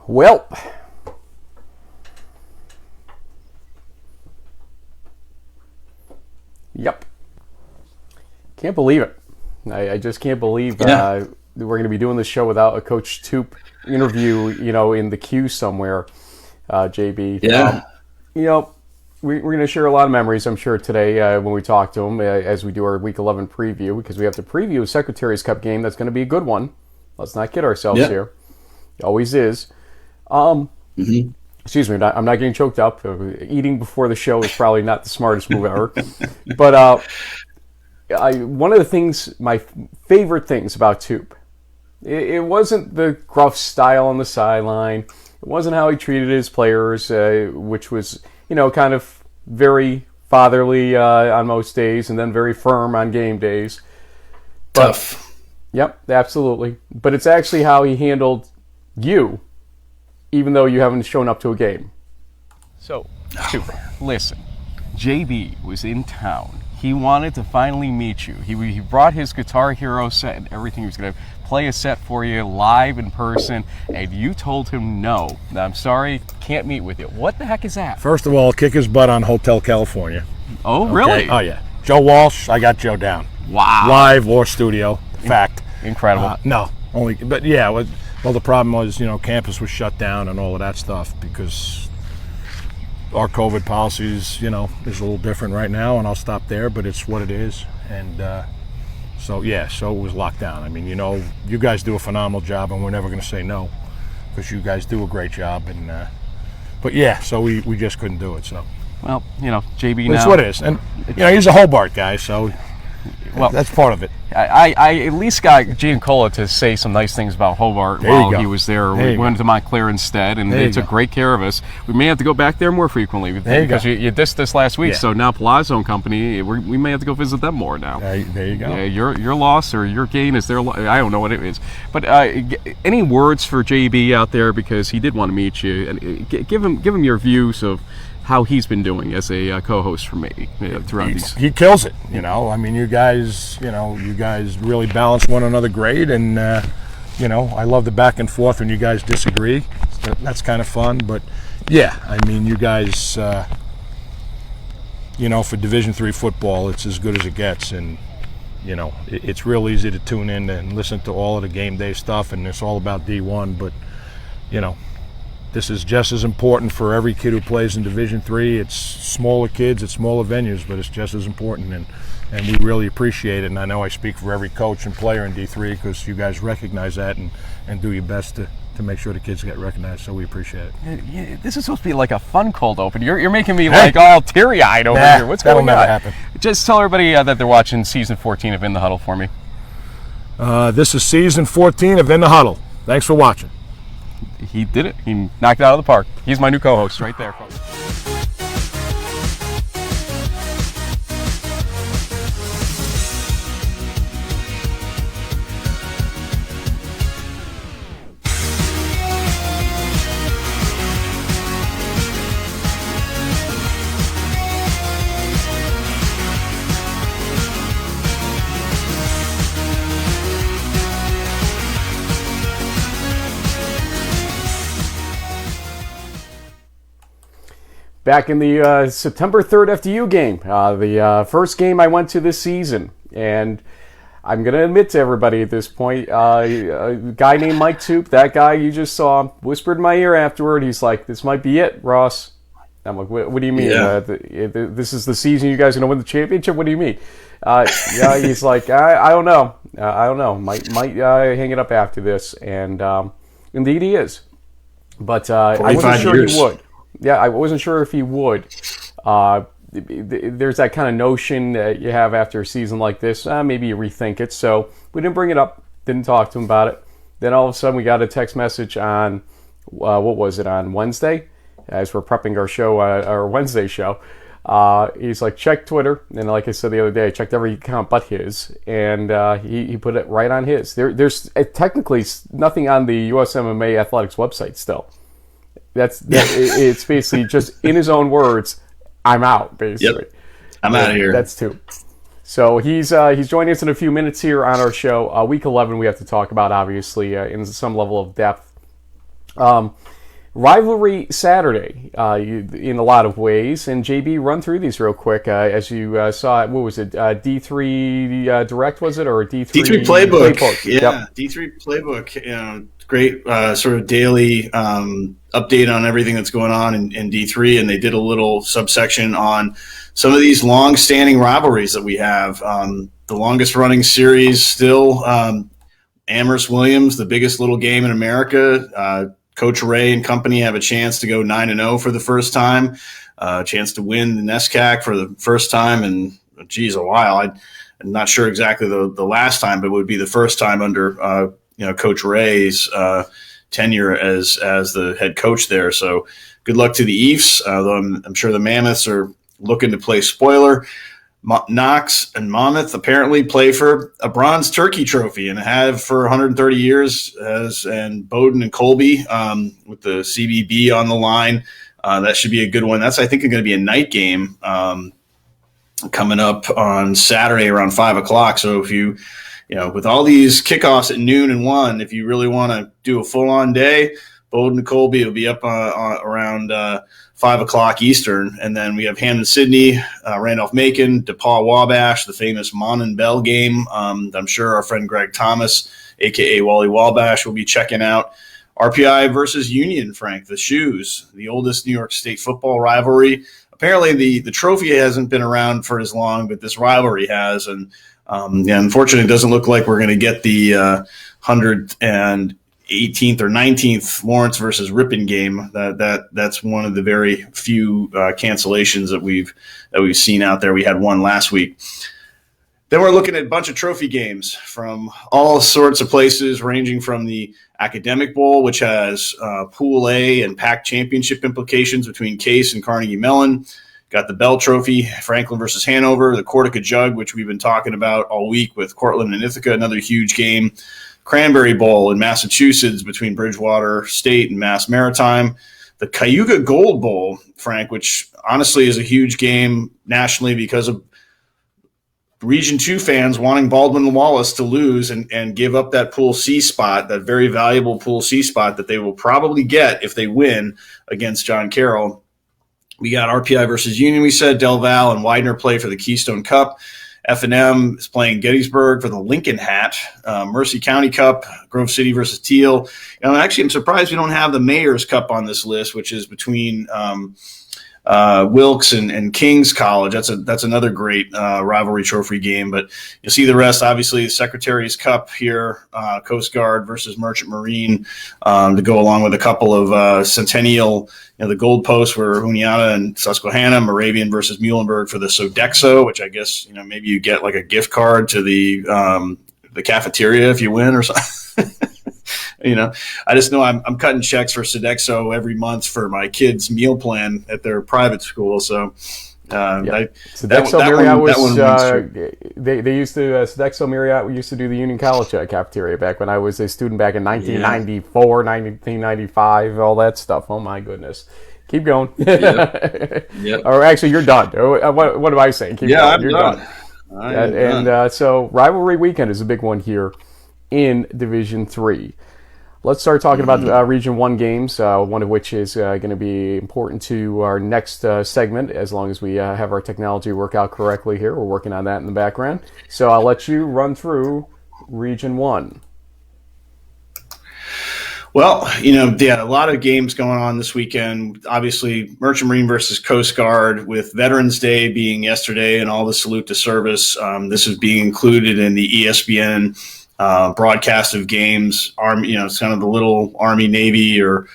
Well, yep. Can't believe it. I just can't believe we're going to be doing this show without a Coach Toop interview, in the queue somewhere, JB. Yeah. We're going to share a lot of memories, I'm sure, today when we talk to him as we do our Week 11 preview, because we have to preview a Secretaries Cup game that's going to be a good one. Let's not kid ourselves here. It always is. Excuse me, I'm not getting choked up. Eating before the show is probably not the smartest move ever. But one of the things, my favorite things about Toop, it wasn't the gruff style on the sideline. It wasn't how he treated his players, which was, kind of very fatherly on most days and then very firm on game days. Tough. Yep, absolutely. But it's actually how he handled you, even though you haven't shown up to a game. So, Toop, listen. JB was in town. He wanted to finally meet you. He brought his Guitar Hero set and everything. He was going to play a set for you live in person, and you told him no. I'm sorry, can't meet with you. What the heck is that? First of all, kick his butt on Hotel California. Oh, Okay? really? Oh, yeah. Joe Walsh, I got Joe down. Wow. Live or studio. Fact. Incredible. But yeah, well, the problem was, campus was shut down and all of that stuff because our COVID policies, is a little different right now, and I'll stop there, but it's what it is. And so it was locked down. I mean, you guys do a phenomenal job, and we're never going to say no because you guys do a great job. And but yeah, so we just couldn't do it. So well, JB but now. it's what it is, and he's a Hobart guy, so that's part of it. I at least got Giancola to say some nice things about Hobart while he was there. We went to Montclair instead, and they took great care of us. We may have to go back there more frequently because you dissed this last week. Yeah. So now Palazzo and Company, we may have to go visit them more now. There you go. Your loss or your gain is their loss. I don't know what it is. But any words for JB out there, because he did want to meet you, and give him your views of how he's been doing as a co-host for me throughout these. He kills it, I mean, you guys really balance one another great, and I love the back and forth when you guys disagree. That's kind of fun, but yeah, I mean, you guys, for Division III football, it's as good as it gets, and it's real easy to tune in and listen to all of the game day stuff, and it's all about D1, but this is just as important for every kid who plays in Division III. It's smaller kids, it's smaller venues, but it's just as important, and we really appreciate it. And I know I speak for every coach and player in D3 because you guys recognize that and do your best to make sure the kids get recognized, so we appreciate it. This is supposed to be like a fun cold open. You're making me like all teary-eyed over here. What's going on? That'll never happen. Just tell everybody that they're watching Season 14 of In the Huddle for me. This is Season 14 of In the Huddle. Thanks for watching. He did it. He knocked it out of the park. He's my new co-host right there, folks. Back in the September 3rd FDU game, the first game I went to this season, and I'm going to admit to everybody at this point, a guy named Mike Toop, that guy you just saw, whispered in my ear afterward, he's like, "This might be it, Ross." I'm like, what do you mean? Yeah. This is the season you guys are going to win the championship? What do you mean? He's like, I don't know. I don't know. Might hang it up after this, and indeed he is. But I wasn't sure he would. Yeah, I wasn't sure if he would. There's that kind of notion that you have after a season like this. Maybe you rethink it. So we didn't bring it up. Didn't talk to him about it. Then all of a sudden we got a text message on, on Wednesday? As we're prepping our show, our Wednesday show. He's like, check Twitter. And like I said the other day, I checked every account but his. And he put it right on his. There's technically nothing on the USMMA athletics website still. It's basically just in his own words, I'm out, basically. Yep. I'm out of here. That's two. So he's joining us in a few minutes here on our show. Week 11 we have to talk about, obviously, in some level of depth. Rivalry Saturday in a lot of ways. And JB, run through these real quick as you saw. What was it? D3 Direct, was it? Or D3 Playbook. Yeah, Yep. D3 Playbook. Great sort of daily update on everything that's going on in D3. And they did a little subsection on some of these long-standing rivalries that we have. The longest-running series still, Amherst Williams, the biggest little game in America. Coach Ray and company have a chance to go 9-0 for the first time, a chance to win the NESCAC for the first time in, a while. I'm not sure exactly the last time, but it would be the first time under Coach Ray's tenure as the head coach there. So good luck to the Eefs. I'm sure the Mammoths are looking to play spoiler. Knox and Monmouth apparently play for a bronze turkey trophy and have for 130 years, and Bowdoin and Colby with the CBB on the line. That should be a good one. That's, I think, going to be a night game coming up on Saturday around 5 o'clock. So if you with all these kickoffs at noon and 1, if you really want to do a full-on day, Bowdoin and Colby will be up around 5 o'clock Eastern. And then we have Hampton Sydney, Randolph-Macon, DePaul Wabash, the famous Mon and Bell game. I'm sure our friend Greg Thomas, a.k.a. Wally Wabash, will be checking out. RPI versus Union, Frank, the Shoes, the oldest New York State football rivalry. Apparently the trophy hasn't been around for as long, but this rivalry has. And unfortunately, it doesn't look like we're going to get the 118th or 19th Lawrence versus Ripon game. That's one of the very few cancellations that we've seen out there. We had one last week. Then we're looking at a bunch of trophy games from all sorts of places, ranging from the Academic Bowl, which has Pool A and Pac championship implications between Case and Carnegie Mellon. Got the Bell Trophy, Franklin versus Hanover, the Cortica Jug, which we've been talking about all week with Cortland and Ithaca, another huge game. Cranberry Bowl in Massachusetts between Bridgewater State and Mass Maritime. The Cayuga Gold Bowl, Frank, which honestly is a huge game nationally because of Region 2 fans wanting Baldwin Wallace to lose and give up that Pool C spot, that very valuable Pool C spot that they will probably get if they win against John Carroll. We got RPI versus Union, we said. Del Val and Widener play for the Keystone Cup. F&M is playing Gettysburg for the Lincoln Hat. Mercy County Cup, Grove City versus Teal. Actually, I'm surprised we don't have the Mayor's Cup on this list, which is between Wilkes and King's College. That's another great rivalry trophy game. But you'll see the rest. Obviously, the Secretaries Cup here, Coast Guard versus Merchant Marine, to go along with a couple of Centennial. The Gold Post were Juniata and Susquehanna, Moravian versus Muhlenberg for the Sodexo, which I guess maybe you get like a gift card to the cafeteria if you win or something. I just know I'm cutting checks for Sodexo every month for my kids' meal plan at their private school. So, Sodexo Marriott Sodexo Marriott used to do the Union College cafeteria back when I was a student back in 1994, 1995, all that stuff. Oh my goodness. Keep going. Yep. Or actually, you're done. What am I saying? Keep going. You're done. So rivalry weekend is a big one here in Division 3. Let's start talking about Region 1 games, one of which is going to be important to our next segment, as long as we have our technology work out correctly here. We're working on that in the background. So I'll let you run through Region 1. Well, a lot of games going on this weekend. Obviously, Merchant Marine versus Coast Guard, with Veterans Day being yesterday and all the salute to service. This is being included in the ESPN broadcast of games. Army, it's kind of the little Army Navy or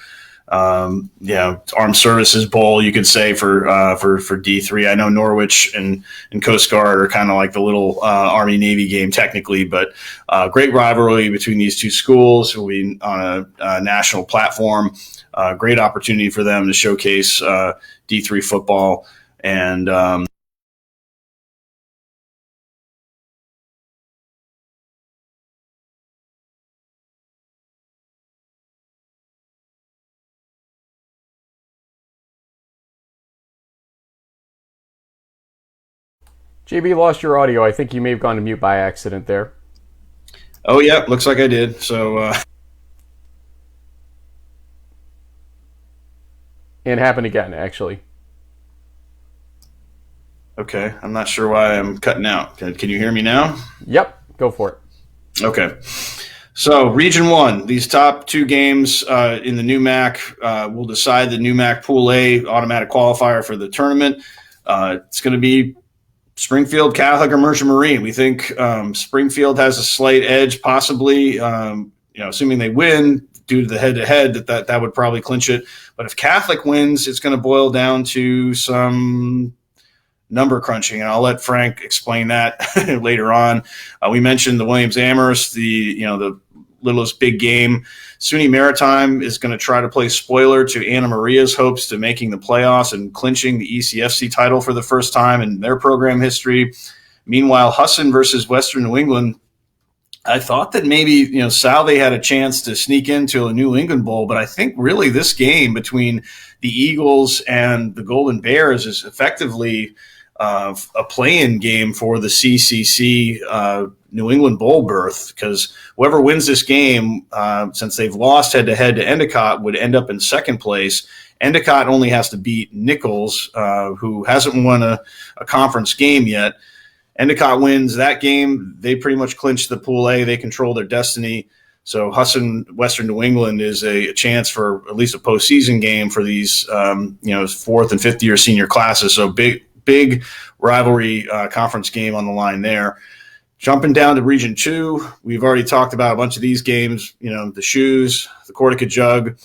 Armed Services Bowl, you could say, for D3. I know Norwich and Coast Guard are kind of like the little Army Navy game technically, but great rivalry between these two schools. Will be on a national platform. Great opportunity for them to showcase D3 football and. JB, lost your audio. I think you may have gone to mute by accident there. Oh, yeah, looks like I did. So, and happened again, actually. Okay, I'm not sure why I'm cutting out. Can you hear me now? Yep, go for it. Okay. So Region 1, these top two games in the new MAC will decide the new MAC Pool A automatic qualifier for the tournament. It's going to be Springfield Catholic or Merchant Marine. We think Springfield has a slight edge, possibly, assuming they win due to the head-to-head, that would probably clinch it. But if Catholic wins, it's going to boil down to some number crunching, and I'll let Frank explain that later on. We mentioned the Williams-Amherst, the littlest big game. SUNY Maritime is going to try to play spoiler to Anna Maria's hopes to making the playoffs and clinching the ECFC title for the first time in their program history. Meanwhile, Husson versus Western New England, I thought that maybe, Salve had a chance to sneak into a New England Bowl, but I think really this game between the Eagles and the Golden Bears is effectively a play-in game for the CCC New England Bowl berth, because whoever wins this game, since they've lost head-to-head to Endicott, would end up in second place. Endicott only has to beat Nichols, who hasn't won a conference game yet. Endicott wins that game, they pretty much clinch the Pool A. They control their destiny. So Husson, Western New England is a chance for at least a postseason game for these, fourth and fifth year senior classes. So big rivalry conference game on the line there. Jumping down to Region 2, we've already talked about a bunch of these games, the Shoes, the Cortica Jug,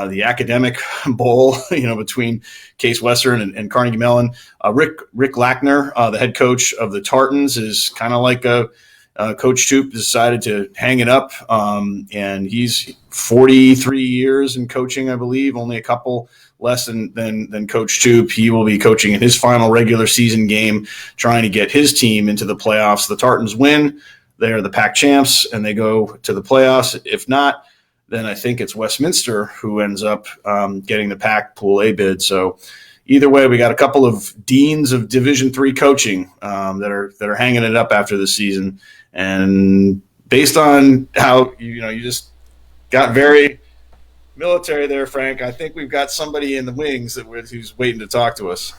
the Academic Bowl, between Case Western and Carnegie Mellon. Rick Lackner, the head coach of the Tartans, is kind of like Coach Toop decided to hang it up, and he's 43 years in coaching, I believe, only a couple less than Coach Toop. He will be coaching in his final regular season game, trying to get his team into the playoffs. The Tartans win. They're the PAC champs, and they go to the playoffs. If not, then I think it's Westminster who ends up getting the PAC Pool A bid. So either way, we got a couple of deans of Division III coaching that are hanging it up after the season. And based on how you just got very military there, Frank, I think we've got somebody in the wings who's waiting to talk to us.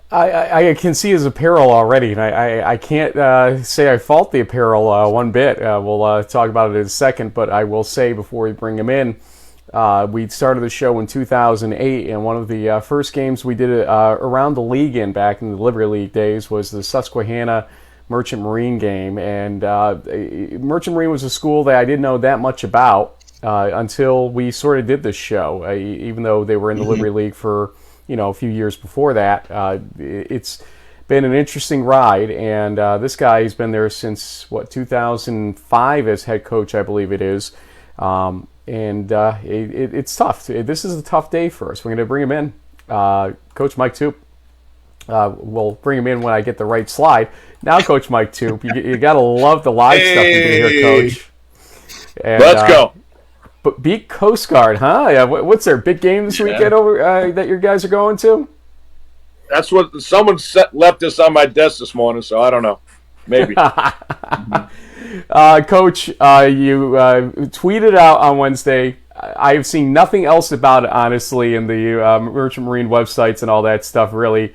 I can see his apparel already, and I can't say I fault the apparel one bit. We'll talk about it in a second, but I will say before we bring him in, we started the show in 2008, and one of the first games we did around the league back in the Liberty League days was the Susquehanna Merchant Marine game. And Merchant Marine was a school that I didn't know that much about until we sort of did this show, even though they were in the Liberty League for a few years before that. It's been an interesting ride, and this guy has been there since 2005 as head coach, I believe it is. It's tough. This is a tough day for us. We're going to bring him in. Coach Mike Toop. We'll bring him in when I get the right slide. Now, Coach Mike Toop, you got to love the live stuff you do here, Coach. And, let's go. But beat Coast Guard, huh? Yeah. What's their big game this weekend over that your guys are going to? That's what someone left this on my desk this morning, so I don't know. Maybe. Coach, you tweeted out on Wednesday. I have seen nothing else about it, honestly, in the Merchant Marine websites and all that stuff, really.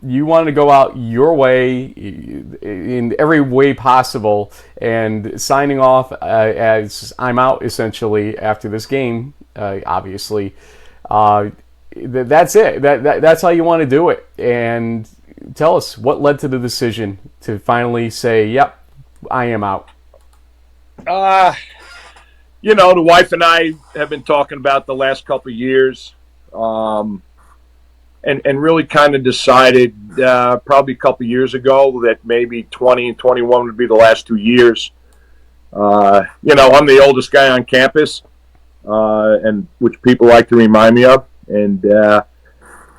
You wanted to go out your way in every way possible, and signing off as I'm out, essentially, after this game, obviously. That's it. That's how you want to do it. And tell us, what led to the decision to finally say, yep, I am out? The wife and I have been talking about the last couple of years, and really kind of decided probably a couple of years ago that maybe 20 and 21 would be the last 2 years. I'm the oldest guy on campus, and which people like to remind me of. And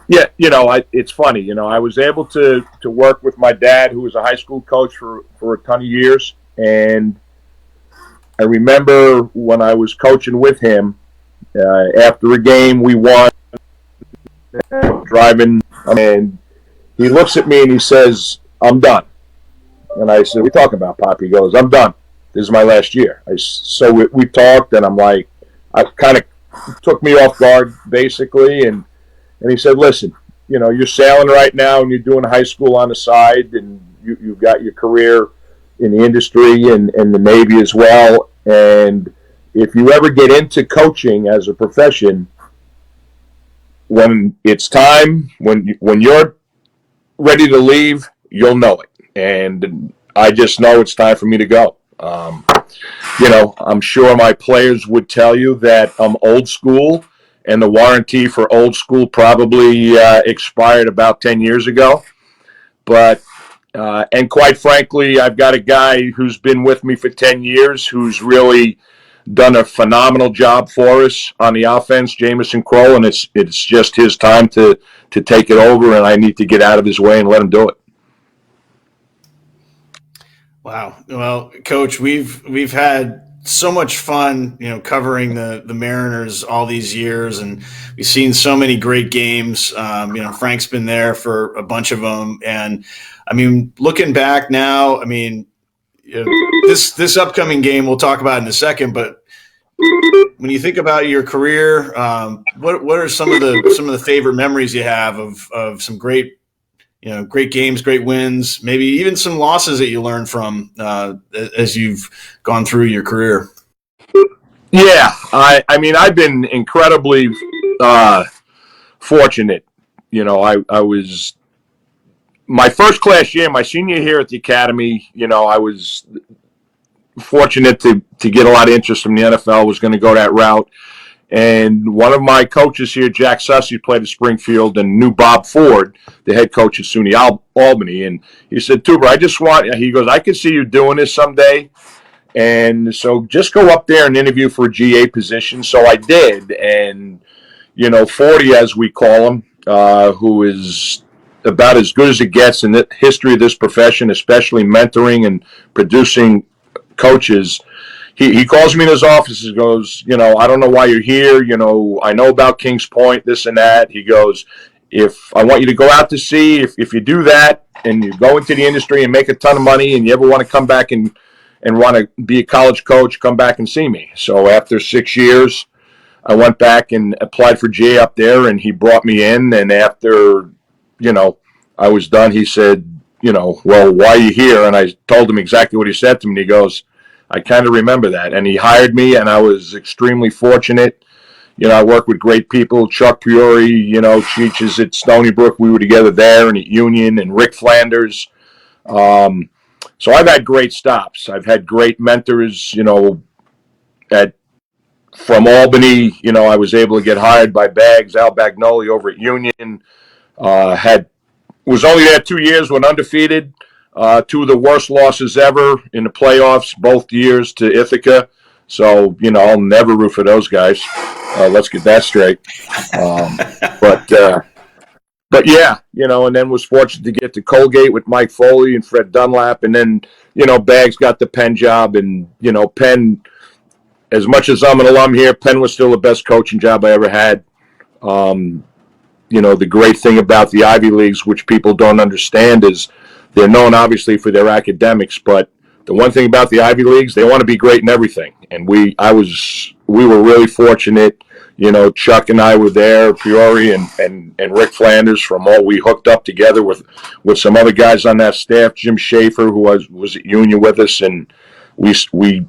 it's funny. I was able to work with my dad, who was a high school coach for a ton of years, and I remember when I was coaching with him, after a game we won, driving, and he looks at me and he says, "I'm done." And I said, "What are you talking about, Pop?" He goes, "I'm done. This is my last year." So we talked, and I'm like, I kind of took me off guard basically, and he said, "Listen, you're sailing right now, and you're doing high school on the side, and you've got your career in the industry and the Navy as well. And if you ever get into coaching as a profession, when it's time, when you're ready to leave, you'll know it. And I just know it's time for me to go." I'm sure my players would tell you that I'm old school, and the warranty for old school probably expired about 10 years ago. But and quite frankly, I've got a guy who's been with me for 10 years who's really done a phenomenal job for us on the offense, Jamison Kroll, and it's just his time to take it over, and I need to get out of his way and let him do it. Wow. Well, Coach, we've had so much fun, covering the Mariners all these years, and we've seen so many great games. Frank's been there for a bunch of them, and I mean, looking back now, I mean, this upcoming game we'll talk about in a second, but when you think about your career, what are some of the favorite memories you have of some great games, great wins, maybe even some losses that you learned from as you've gone through your career? Yeah, I mean, I've been incredibly fortunate. I was my first class year, my senior year at the academy. I was fortunate to get a lot of interest from the NFL. Was going to go that route. And one of my coaches here, Jack Sussy, played at Springfield and knew Bob Ford, the head coach at SUNY Albany. And he said, "Tuber, he goes, I can see you doing this someday. And so just go up there and interview for a GA position." So I did. And, 40, as we call him, who is about as good as it gets in the history of this profession, especially mentoring and producing coaches. He calls me in his office and goes, "I don't know why you're here. I know about Kings Point, this and that." He goes, "If I want you to go out to sea, if you do that and you go into the industry and make a ton of money and you ever want to come back and want to be a college coach, come back and see me." So after 6 years, I went back and applied for GA up there, and he brought me in. And after, I was done, he said, "Well, why are you here?" And I told him exactly what he said to me. And he goes, "I kind of remember that." And he hired me, and I was extremely fortunate. I worked with great people, Chuck Priori, Cheech is at Stony Brook. We were together there and at Union, and Rick Flanders. So I've had great stops. I've had great mentors, from Albany. I was able to get hired by Al Bagnoli over at Union. Was only there 2 years, went undefeated. Two of the worst losses ever in the playoffs, both years to Ithaca. So, I'll never root for those guys. Let's get that straight. But yeah, and then was fortunate to get to Colgate with Mike Foley and Fred Dunlap. And then, Bags got the Penn job. And, Penn, as much as I'm an alum here, Penn was still the best coaching job I ever had. The great thing about the Ivy Leagues, which people don't understand, is they're known obviously for their academics, but the one thing about the Ivy Leagues, they want to be great in everything. And we were really fortunate. Chuck and I were there, Priori and Rick Flanders we hooked up together with some other guys on that staff, Jim Schaefer, who was at Union with us, and we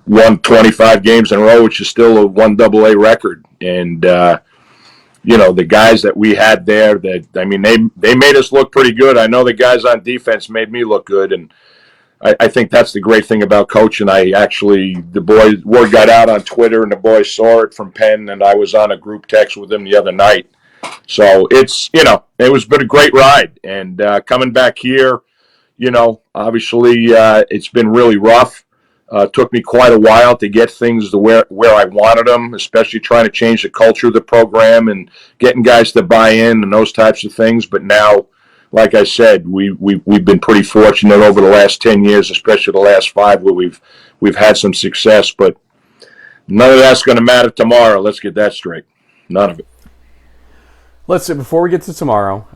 won 25 games in a row, which is still a 1AA record. And the guys that we had there, they made us look pretty good. I know the guys on defense made me look good, and I think that's the great thing about coaching. Word got out on Twitter, and the boys saw it from Penn, and I was on a group text with them the other night. So it's, it was been a great ride. And coming back here, obviously it's been really rough. Took me quite a while to get things to where I wanted them, especially trying to change the culture of the program and getting guys to buy in and those types of things. But now, like I said, we've been pretty fortunate over the last 10 years, especially the last 5, where we've had some success. But none of that's going to matter tomorrow. Let's get that straight. None of it. Let's say, before we get to tomorrow,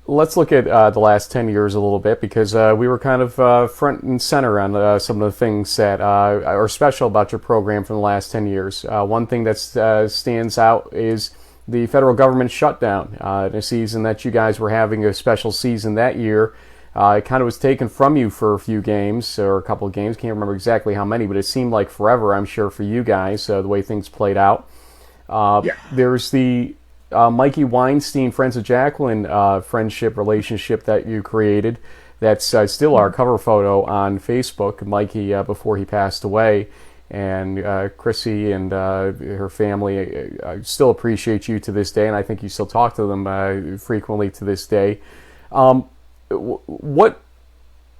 let's look at the last 10 years a little bit, because we were kind of front and center on some of the things that are special about your program from the last 10 years. One thing that stands out is the federal government shutdown in a season that you guys were having a special season that year. It kind of was taken from you for a few games, or a couple of games. Can't remember exactly how many, but it seemed like forever, I'm sure, for you guys, the way things played out. There's the Mikey Weinstein, Friends of Jacqueline friendship relationship that you created. That's still our cover photo on Facebook. Mikey, before he passed away, and Chrissy and her family still appreciate you to this day, and I think you still talk to them frequently to this day. What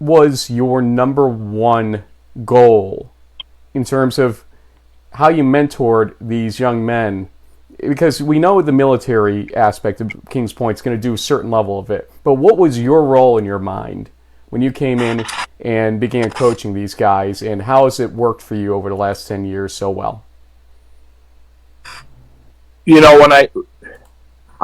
was your number one goal in terms of how you mentored these young men? Because we know the military aspect of Kings Point is going to do a certain level of it, but what was your role in your mind when you came in and began coaching these guys, and how has it worked for you over the last 10 years so well? You know, when I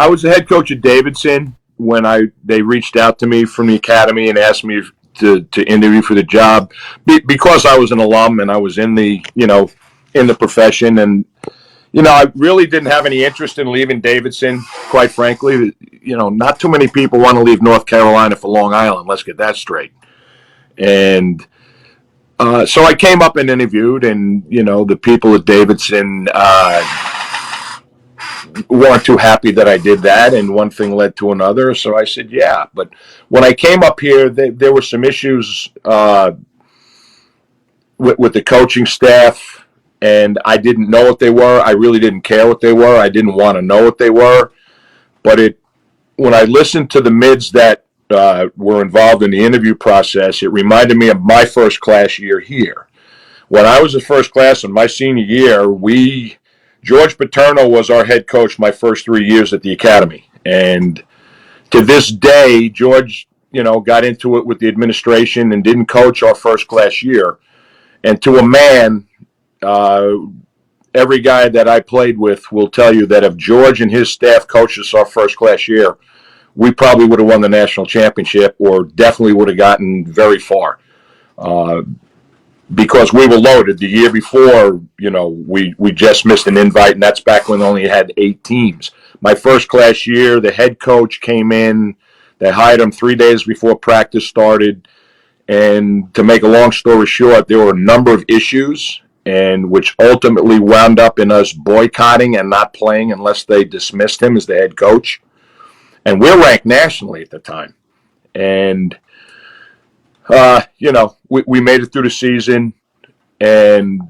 was the head coach at Davidson, when they reached out to me from the academy and asked me to interview for the job, because I was an alum and I was in the profession, and I really didn't have any interest in leaving Davidson, quite frankly. Not too many people want to leave North Carolina for Long Island. Let's get that straight. And so I came up and interviewed, and, the people at Davidson weren't too happy that I did that, and one thing led to another. So I said, yeah. But when I came up here, there were some issues with the coaching staff, and I didn't know what they were. I really didn't care what they were. I didn't want to know what they were. But when I listened to the mids that were involved in the interview process, it reminded me of my first class year here. When I was in first class in my senior year, George Paterno was our head coach my first 3 years at the academy. And to this day, George, got into it with the administration and didn't coach our first class year. And to a man, every guy that I played with will tell you that if George and his staff coached us our first class year, we probably would have won the national championship, or definitely would have gotten very far. Because we were loaded. The year before, we just missed an invite, and that's back when we only had 8 teams. My first class year, the head coach came in. They hired him 3 days before practice started. And to make a long story short, there were a number of issues, and which ultimately wound up in us boycotting and not playing unless they dismissed him as the head coach. And we're ranked nationally at the time. And, we made it through the season, and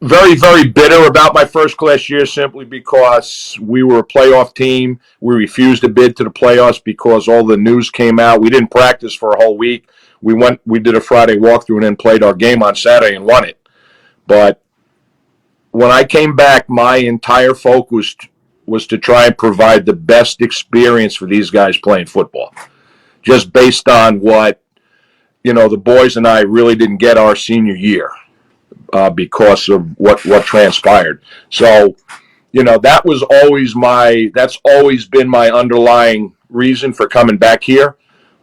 very, very bitter about my first class year, simply because we were a playoff team. We refused to bid to the playoffs because all the news came out. We didn't practice for a whole week. We did a Friday walkthrough and then played our game on Saturday and won it. But when I came back, my entire focus was to try and provide the best experience for these guys playing football, just based on what, the boys and I really didn't get our senior year because of what transpired. So, that's always been my underlying reason for coming back here.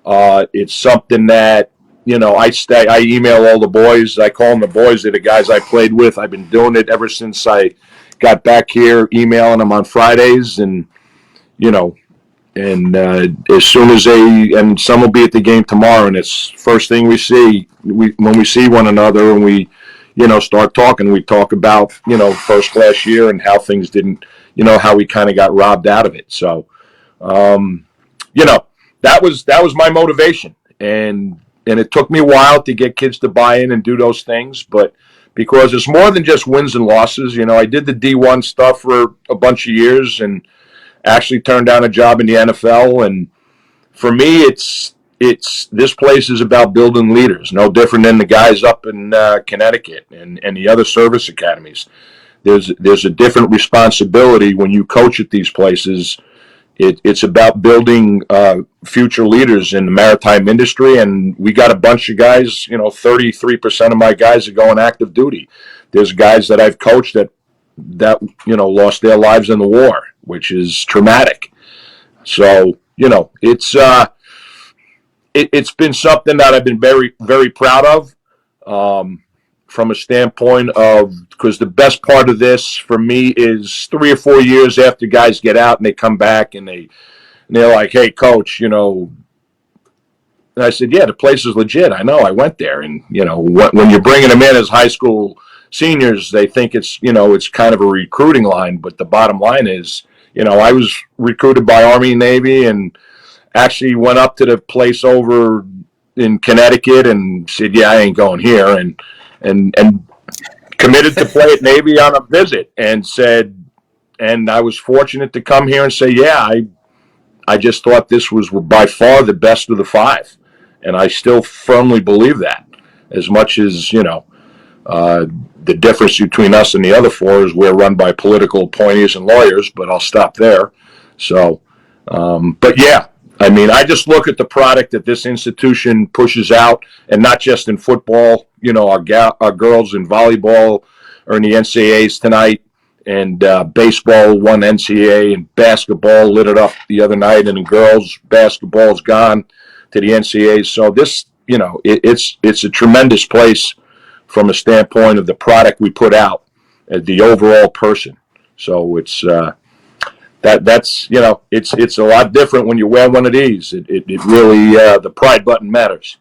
It's something that, I email all the boys. I call them the boys. They're the guys I played with. I've been doing it ever since I got back here, emailing them on Fridays, and, as soon as and some will be at the game tomorrow, and it's first thing we see, when we see one another and we, start talking, we talk about, first class year and how things didn't, how we kind of got robbed out of it. So, that was my motivation. And it took me a while to get kids to buy in and do those things, but because it's more than just wins and losses. I did the D1 stuff for a bunch of years and actually turned down a job in the NFL. And for me, it's this place is about building leaders, no different than the guys up in Connecticut and the other service academies. There's a different responsibility when you coach at these places. It's about building future leaders in the maritime industry, and we got a bunch of guys. 33% of my guys are going active duty. There's guys that I've coached that lost their lives in the war, which is traumatic. So It's been something that I've been very, very proud of, from a standpoint of, because the best part of this for me is 3 or 4 years after guys get out and they come back and they're like, "Hey, coach, And I said, "Yeah, the place is legit. I know. I went there." And when you're bringing them in as high school seniors, they think it's kind of a recruiting line. But the bottom line is, I was recruited by Army and Navy, and actually went up to the place over in Connecticut and said, "Yeah, I ain't going here," and committed to play at Navy on a visit, and I was fortunate to come here and say, "Yeah, I just thought this was by far the best of the 5." And I still firmly believe that. As much as, the difference between us and the other 4 is we're run by political appointees and lawyers, but I'll stop there. So, but yeah, I just look at the product that this institution pushes out, and not just in football. Our girls in volleyball are in the NCAAs tonight, and baseball won NCAA, and basketball lit it up the other night, and the girls basketball's gone to the NCAAs. So this, it's a tremendous place from a standpoint of the product we put out, the overall person. So it's that's it's a lot different when you wear one of these. It really the pride button matters.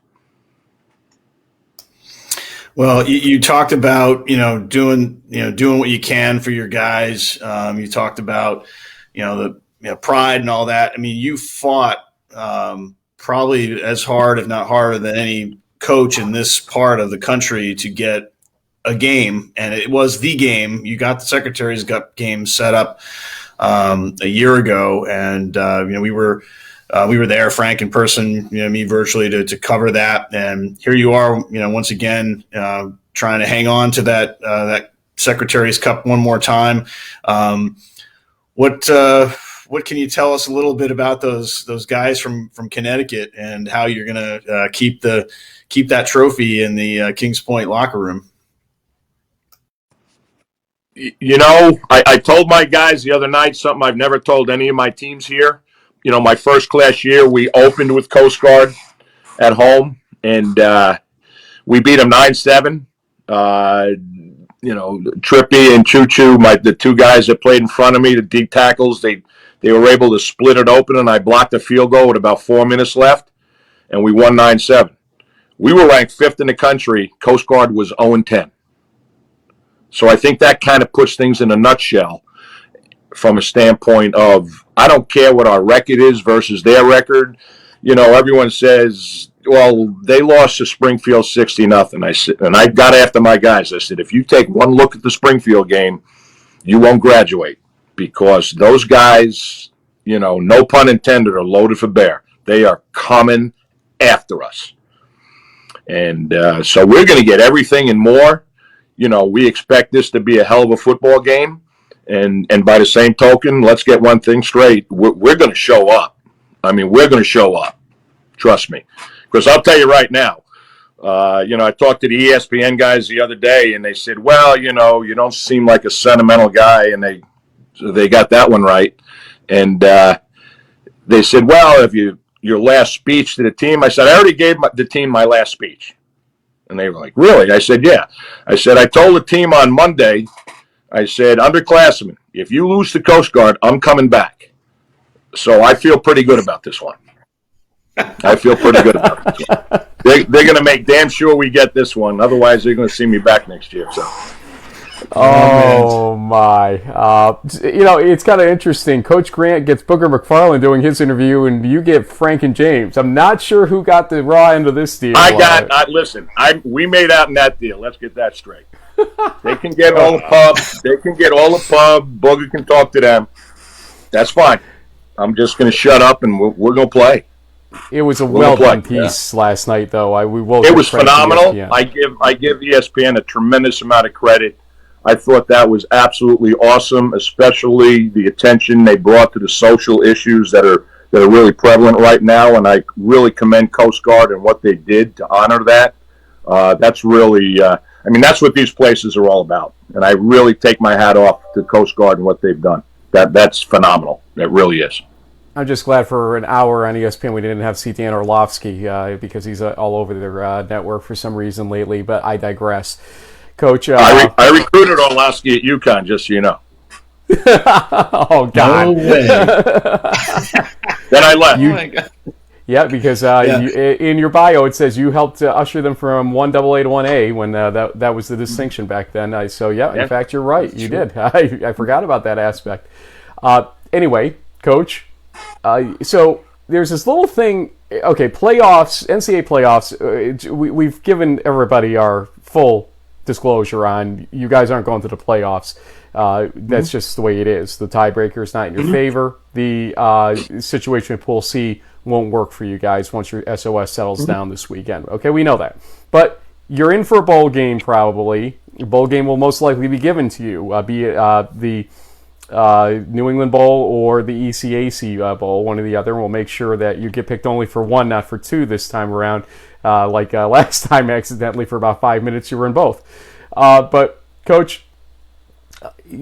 Well, you talked about doing what you can for your guys. You talked about the pride and all that. You fought probably as hard, if not harder, than any coach in this part of the country to get a game, and it was the game. You got the Secretaries game set up a year ago, and we were there, Frank in person, me virtually, to cover that. And here you are, once again, trying to hang on to that Secretaries Cup one more time. What can you tell us a little bit about those guys from Connecticut, and how you're going to keep that trophy in the Kings Point locker room? I told my guys the other night something I've never told any of my teams here. My first class year, we opened with Coast Guard at home, and we beat them 9-7. Trippy and Choo Choo, the 2 guys that played in front of me, the deep tackles, they were able to split it open, and I blocked a field goal with about 4 minutes left, and we won 9-7. We were ranked 5th in the country. Coast Guard was 0-10. So I think that kind of puts things in a nutshell from a standpoint of, I don't care what our record is versus their record. Everyone says, well, they lost to Springfield 60-0. I said, and I got after my guys. I said, if you take one look at the Springfield game, you won't graduate, because those guys, no pun intended, are loaded for bear. They are coming after us. And so we're going to get everything and more. We expect this to be a hell of a football game. And by the same token, let's get one thing straight. We're going to show up. We're going to show up. Trust me. Because I'll tell you right now, I talked to the ESPN guys the other day, and they said, well, you don't seem like a sentimental guy. And they got that one right. And they said, well, if your last speech to the team, I said, I already gave the team my last speech. And they were like, really? I said, yeah. I said, I told the team on Monday, I said, underclassmen, if you lose to Coast Guard, I'm coming back. So I feel pretty good about this one. They're going to make damn sure we get this one. Otherwise, they're going to see me back next year. So. Oh my! It's kind of interesting. Coach Grant gets Booger McFarland doing his interview, and you get Frank and James. I'm not sure who got the raw end of this deal. Listen. We made out in that deal. Let's get that straight. They can get all the pub. Booger can talk to them. That's fine. I'm just going to shut up, and we're going to play. It was a well-done piece last night, though. It was phenomenal. I give ESPN a tremendous amount of credit. I thought that was absolutely awesome, especially the attention they brought to the social issues that are really prevalent right now. And I really commend Coast Guard and what they did to honor that. That's really, that's what these places are all about. And I really take my hat off to Coast Guard and what they've done. That's phenomenal. It really is. I'm just glad for an hour on ESPN we didn't have C. Dan Orlovsky because he's all over their network for some reason lately. But I digress. Coach, I recruited Orlovsky at UConn, just so you know. Oh God! No way. Then I left. Oh my God. Yeah, because in your bio it says you helped usher them from 1AA to 1A when that was the distinction back then. In fact, you're right. You did. I forgot about that aspect. Anyway, Coach, so there's this little thing. Okay, playoffs, NCAA playoffs. We've given everybody our full disclosure on. You guys aren't going to the playoffs. That's just the way it is. The tiebreaker is not in your favor. The situation with Pool C won't work for you guys once your SOS settles down this weekend. Okay, we know that. But you're in for a bowl game probably. A bowl game will most likely be given to you, be it the New England Bowl or the ECAC Bowl, one or the other. And we'll make sure that you get picked only for one, not for two this time around. Last time, accidentally, for about 5 minutes, you were in both. But, Coach,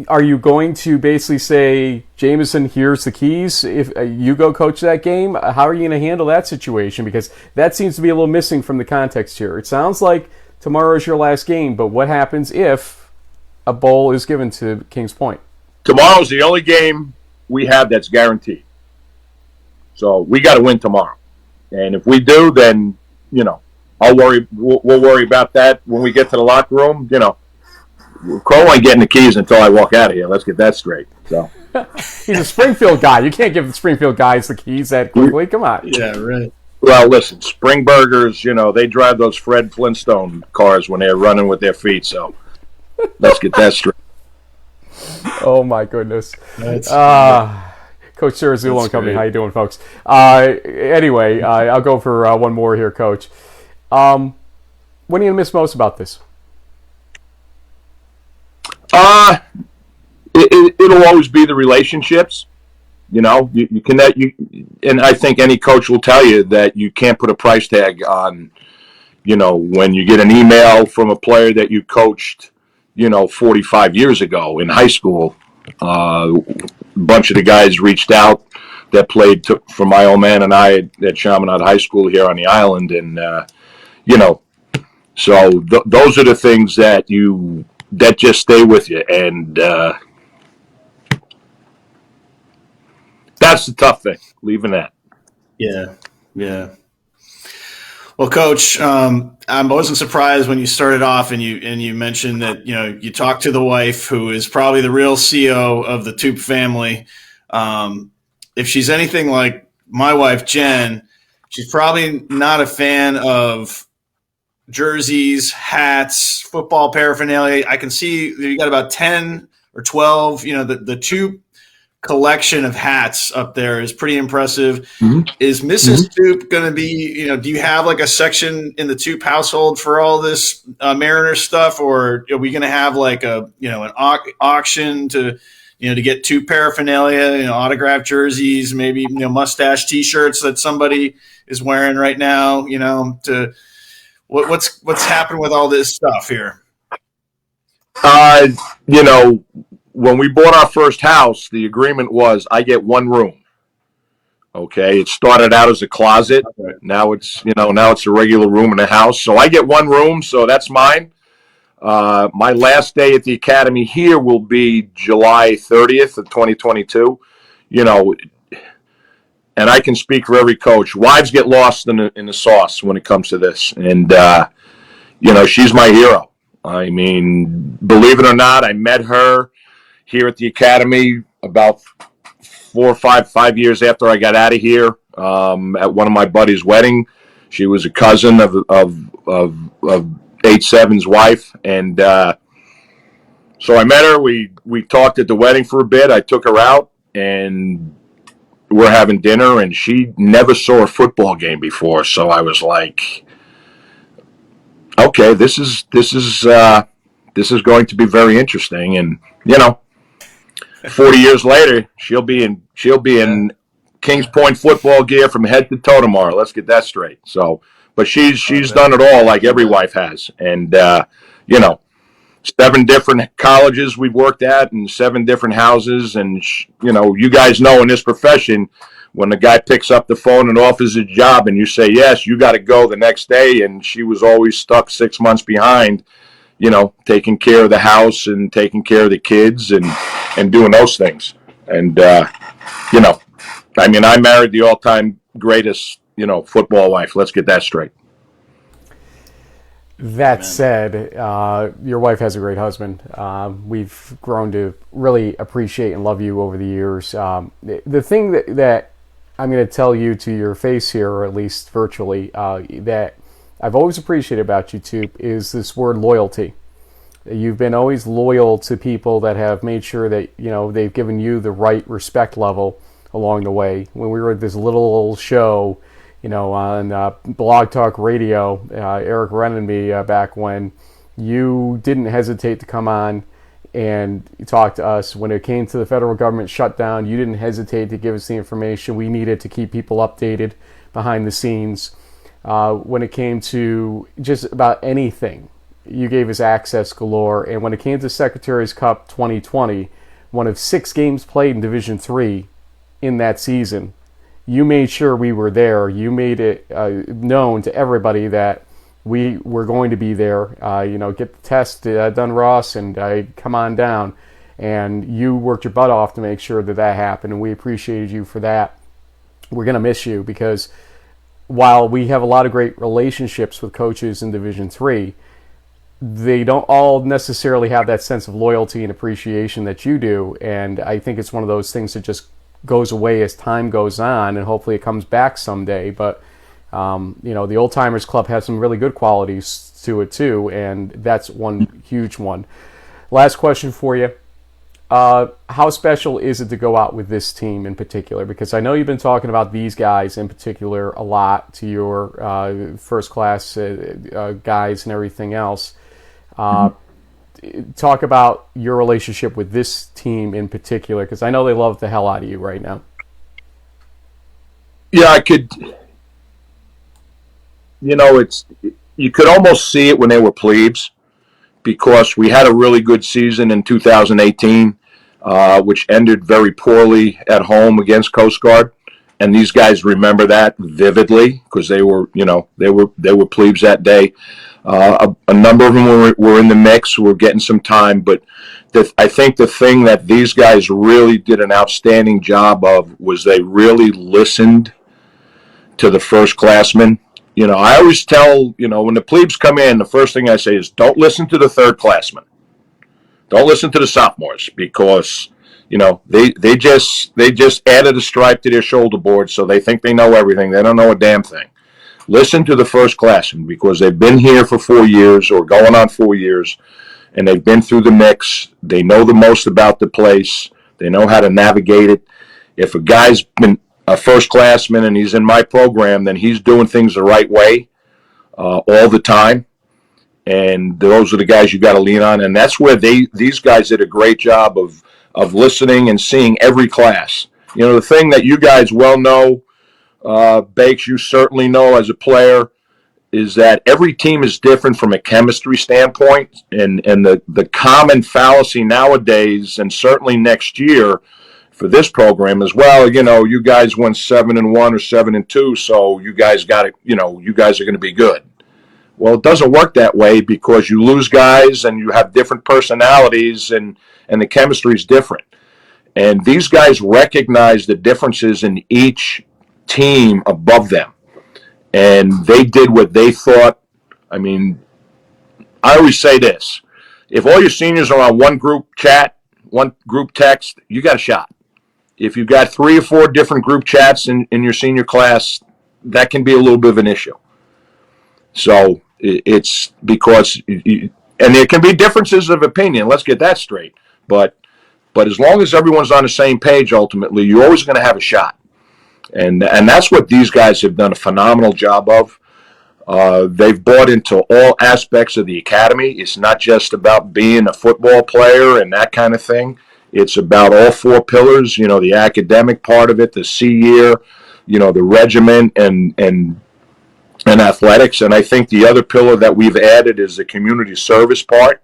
are you going to basically say, Jameson, here's the keys, if you go coach that game? How are you going to handle that situation? Because that seems to be a little missing from the context here. It sounds like tomorrow is your last game, but what happens if a bowl is given to Kings Point? Tomorrow's the only game we have that's guaranteed. So we got to win tomorrow. And if we do, then, we'll worry about that when we get to the locker room. Crow ain't getting the keys until I walk out of here. Let's get that straight. So he's a Springfield guy. You can't give the Springfield guys the keys that quickly. Come on. Yeah, right. Well, listen, Springburgers, they drive those Fred Flintstone cars when they're running with their feet. So let's get that straight. Oh my goodness. That's Coach Sarazulo and Company. How you doing, folks? Anyway, I'll go for one more here, Coach. What are you going to miss most about this? It'll always be the relationships. You connect. And I think any coach will tell you that you can't put a price tag on. When you get an email from a player that you coached, 45 years ago in high school. A bunch of the guys reached out that played for my old man and I at Chaminade High School here on the island, and so those are the things that just stay with you, and that's the tough thing, leaving that. Yeah. Well, Coach, I wasn't surprised when you started off and you mentioned that you talked to the wife, who is probably the real CEO of the Toop family. If she's anything like my wife Jen, she's probably not a fan of jerseys, hats, football paraphernalia. I can see you got about 10 or 12. The Toop collection of hats up there is pretty impressive. Mm-hmm. Is Mrs. Toop going to be, do you have like a section in the Toop household for all this Mariner stuff, or are we going to have like an auction to get Toop paraphernalia, autographed jerseys, maybe, mustache T-shirts that somebody is wearing right now, to what's happened with all this stuff here? When we bought our first house, the agreement was I get one room. Okay, it started out as a closet. Okay. Now it's a regular room in the house. So I get one room, so that's mine. My last day at the academy here will be July 30th of 2022. And I can speak for every coach. Wives get lost in the sauce when it comes to this, and she's my hero. I mean, believe it or not, I met her here at the academy about 4 or 5 years after I got out of here at one of my buddies' wedding. She was a cousin of 8-7's wife, and so I met her. We talked at the wedding for a bit. I took her out, and we're having dinner, and she never saw a football game before. So I was like, okay, this is going to be very interesting, and 40 years later, she'll be in Kings Point football gear from head to toe tomorrow. Let's get that straight. So, but she's done it all like every wife has, and 7 different colleges we've worked at and 7 different houses, and you guys know in this profession when the guy picks up the phone and offers a job and you say, yes, you got to go the next day. And she was always stuck 6 months behind, taking care of the house and taking care of the kids and doing those things. And, I married the all-time greatest, football wife. Let's get that straight. That said, your wife has a great husband. We've grown to really appreciate and love you over the years. The thing that I'm going to tell you to your face here, or at least virtually, that I've always appreciated about you, Toop, is this word loyalty. You've been always loyal to people that have made sure that, they've given you the right respect level along the way. When we were at this little old show, on Blog Talk Radio, Eric Wren and me, back when, you didn't hesitate to come on and talk to us. When it came to the federal government shutdown, you didn't hesitate to give us the information we needed to keep people updated behind the scenes. When it came to just about anything, you gave us access galore. And when it came to Secretaries Cup 2020, one of 6 games played in Division III in that season, you made sure we were there. You made it known to everybody that we were going to be there. Get the test done, Ross, and come on down. And you worked your butt off to make sure that happened, and we appreciated you for that. We're going to miss you because while we have a lot of great relationships with coaches in Division III, they don't all necessarily have that sense of loyalty and appreciation that you do. And I think it's one of those things that just goes away as time goes on, and hopefully it comes back someday. But the Old Timers Club has some really good qualities to it too, and that's one huge one. Last question for you. How special is it to go out with this team in particular? Because I know you've been talking about these guys in particular a lot to your first class guys and everything else. Talk about your relationship with this team in particular, because I know they love the hell out of you right now. Yeah, I could. You could almost see it when they were plebes, because we had a really good season in 2018, which ended very poorly at home against Coast Guard, and these guys remember that vividly because they were plebes that day. A number of them were in the mix, were getting some time, but I think the thing that these guys really did an outstanding job of was they really listened to the first-classmen. I always tell, when the plebes come in, the first thing I say is don't listen to the third-classmen. Don't listen to the sophomores, because, they just added a stripe to their shoulder board, so they think they know everything. They don't know a damn thing. Listen to the first-classmen, because they've been here for 4 years or going on 4 years, and they've been through the mix. They know the most about the place. They know how to navigate it. If a guy's been a first-classman and he's in my program, then he's doing things the right way all the time, and those are the guys you got to lean on. And that's where these guys did a great job of listening and seeing every class. The thing that you guys well know, Bakes, you certainly know as a player, is that every team is different from a chemistry standpoint, and the common fallacy nowadays, and certainly next year for this program as well, you guys went 7-1 or 7-2, so you guys got it, you guys are going to be good. Well, it doesn't work that way, because you lose guys and you have different personalities, and the chemistry is different. And these guys recognize the differences in each team above them, and they did what they thought. I always say this: if all your seniors are on one group chat, one group text, you got a shot. If you've got 3 or 4 different group chats in your senior class, that can be a little bit of an issue. So it's because, and there can be differences of opinion, let's get that straight, but as long as everyone's on the same page, ultimately, you're always going to have a shot. And that's what these guys have done a phenomenal job of. They've bought into all aspects of the academy. It's not just about being a football player and that kind of thing. It's about all 4 pillars, the academic part of it, the C year, the regiment and athletics. And I think the other pillar that we've added is the community service part.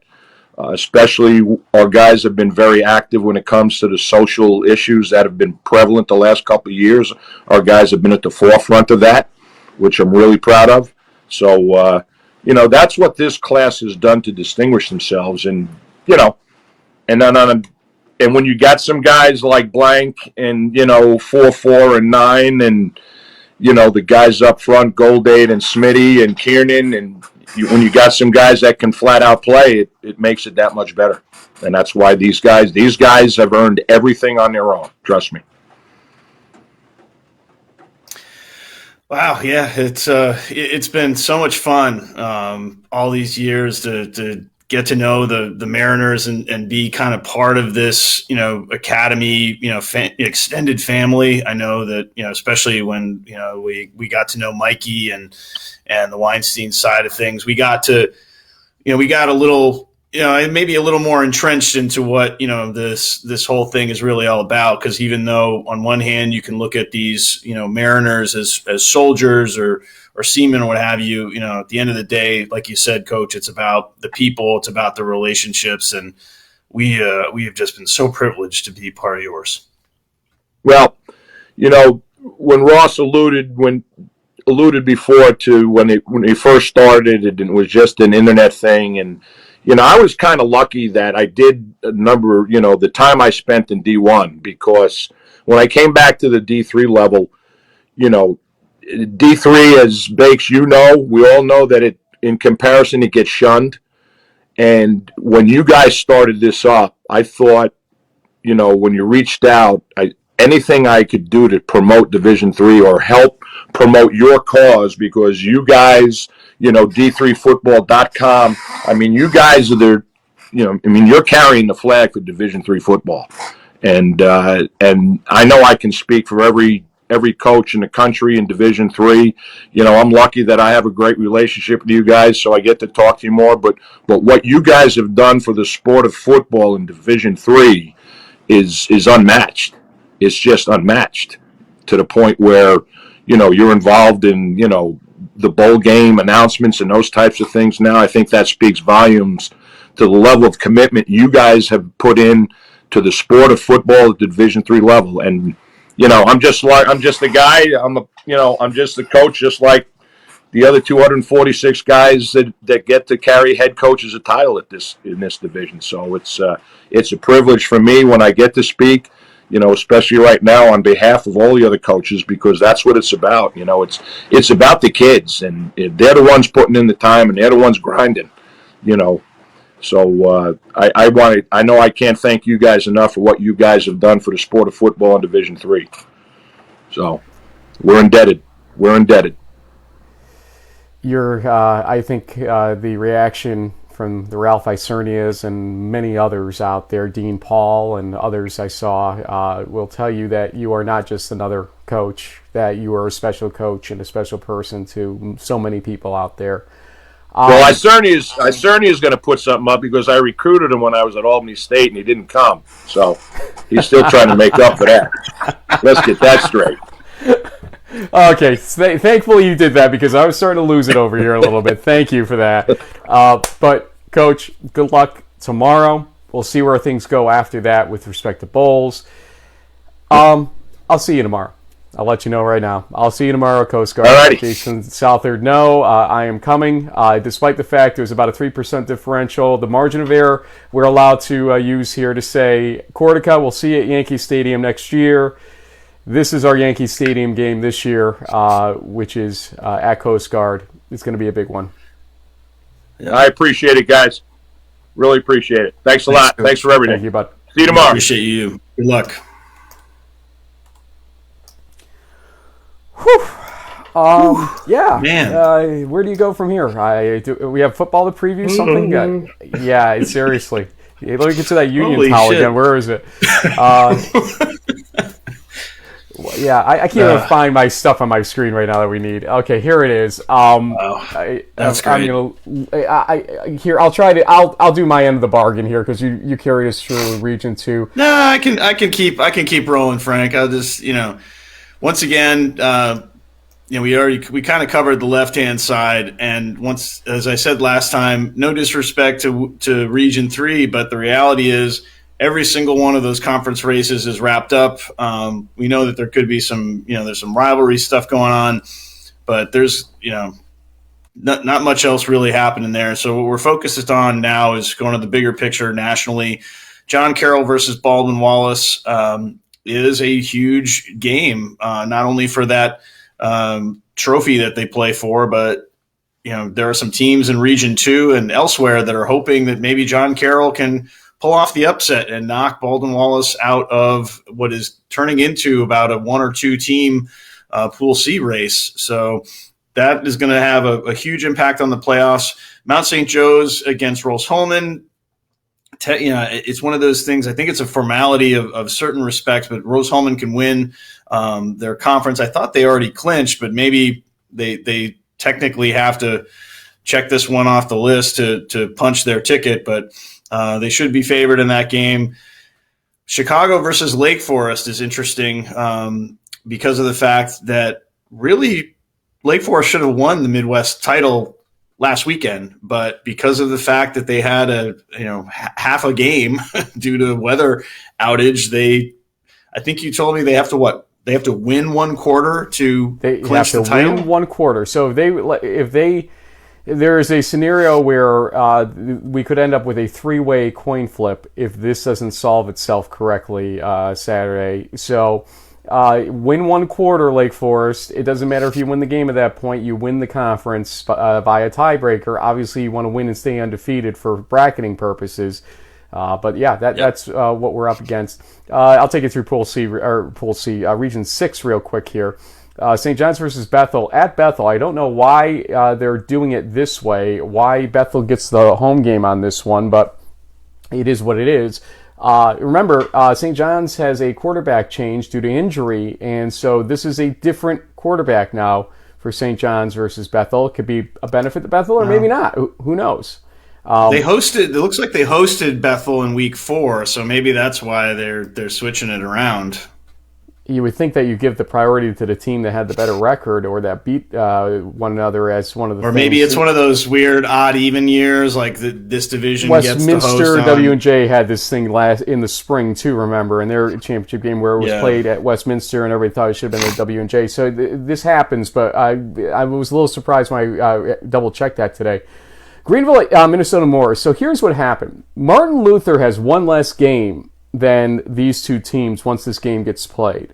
Especially our guys have been very active when it comes to the social issues that have been prevalent the last couple of years. Our guys have been at the forefront of that, which I'm really proud of. So, that's what this class has done to distinguish themselves. And, and then and when you got some guys like Blank and, 4, and 9 and, the guys up front, Goldade and Smitty and Kiernan, and when you got some guys that can flat out play, it makes it that much better. And that's why these guys have earned everything on their own. Trust me. Wow, yeah, it's been so much fun all these years to get to know the Mariners and be kind of part of this, academy, extended family. I know that, especially when, we got to know Mikey and the Weinstein side of things, we got a little, maybe a little more entrenched into what, this whole thing is really all about. Because even though on one hand you can look at these, Mariners as soldiers or seamen or what have you, at the end of the day, like you said, Coach, it's about the people, it's about the relationships, and we have just been so privileged to be part of yours. Well, when Ross alluded before to when he first started, it was just an internet thing, and I was kind of lucky that I did a number, the time I spent in D1, because when I came back to the D3 level, D3, as Bakes, we all know that in comparison, it gets shunned. And when you guys started this up, I thought, when you reached out, anything I could do to promote Division III or help promote your cause, because you guys, D3Football.com, you guys are you're carrying the flag for Division III football. And I know I can speak for every coach in the country in Division III. I'm lucky that I have a great relationship with you guys, so I get to talk to you more. But what you guys have done for the sport of football in Division III is unmatched. It's just unmatched to the point where, you're involved in, the bowl game announcements and those types of things now. I think that speaks volumes to the level of commitment you guys have put in to the sport of football at the Division III level. And I'm just the guy. I'm just the coach, just like the other 246 guys that get to carry head coach as a title in this division. So it's a privilege for me when I get to speak, especially right now on behalf of all the other coaches, because that's what it's about. It's about the kids, and they're the ones putting in the time, and they're the ones grinding. So I know I can't thank you guys enough for what you guys have done for the sport of football in Division III. So we're indebted. I think the reaction from the Ralph Isernias and many others out there, Dean Paul and others I saw, will tell you that you are not just another coach, that you are a special coach and a special person to so many people out there. Well, Isernia is going to put something up because I recruited him when I was at Albany State and he didn't come. So he's still trying to make up for that. Let's get that straight. Okay, thankfully you did that because I was starting to lose it over here a little bit. Thank you for that. But, Coach, good luck tomorrow. We'll see where things go after that with respect to bowls. I'll see you tomorrow. I'll let you know right now. I'll see you tomorrow, Coast Guard. Alrighty. Jason Southard, no, I am coming. Despite the fact there's about a 3% differential, the margin of error we're allowed to use here to say, Cortica, we'll see you at Yankee Stadium next year. This is our Yankee Stadium game this year, which is at Coast Guard. It's going to be a big one. I appreciate it, guys. Really appreciate it. Thanks a lot. Thanks for everything. Thank you, bud. See you tomorrow. Appreciate you. Good luck. Whew. Yeah. Man. Where do you go from here? We have football to preview something? Yeah, seriously. Let me get to that Union Holy towel shit. again. Where is it? Yeah, I can't even find my stuff on my screen right now that we need. Okay, here it is. That's great. I'll do my end of the bargain here because you carried us through Region 2. No, I can keep rolling, Frank. I'll just, once again, we kind of covered the left-hand side, and once, as I said last time, no disrespect to Region 3, but the reality is every single one of those conference races is wrapped up. We know that there could be there's some rivalry stuff going on, but there's, not much else really happening there. So what we're focused on now is going to the bigger picture nationally. John Carroll versus Baldwin Wallace is a huge game, not only for that trophy that they play for, but there are some teams in Region 2 and elsewhere that are hoping that maybe John Carroll can pull off the upset and knock Baldwin Wallace out of what is turning into about a 1 or 2 team Pool C race. So that is going to have a huge impact on the playoffs. Mount St. Joe's against Rose-Hulman. It's one of those things. I think it's a formality of certain respects, but Rose-Hulman can win their conference. I thought they already clinched, but maybe they technically have to check this one off the list to punch their ticket, but they should be favored in that game. Chicago versus Lake Forest is interesting because of the fact that really Lake Forest should have won the Midwest title last weekend, but because of the fact that they had half a game due to weather outage, I think you told me they have to They have to win one quarter to clinch the title? They have to win one quarter. So if there is a scenario where we could end up with a 3-way coin flip if this doesn't solve itself correctly Saturday. So win one quarter, Lake Forest. It doesn't matter if you win the game at that point. You win the conference by a tiebreaker. Obviously, you want to win and stay undefeated for bracketing purposes. That's what we're up against. I'll take you through Pool C, Region 6 real quick here. St. John's versus Bethel. At Bethel, I don't know why they're doing it this way, why Bethel gets the home game on this one, but it is what it is. Remember, St. John's has a quarterback change due to injury, and so this is a different quarterback now for St. John's versus Bethel. It could be a benefit to Bethel or maybe not. Who knows? It looks like they hosted Bethel in week 4, so maybe that's why they're switching it around. You would think that you give the priority to the team that had the better record or that beat one another as one of the. Or maybe it's one of those weird odd even years, like this division gets to host. Westminster W&J had this thing last in the spring too. Remember, in their championship game where it was played at Westminster, and everybody thought it should have been at W&J. So this happens, but I was a little surprised when I double checked that today. Greenville, Minnesota Morris. So here's what happened. Martin Luther has one less game than these two teams once this game gets played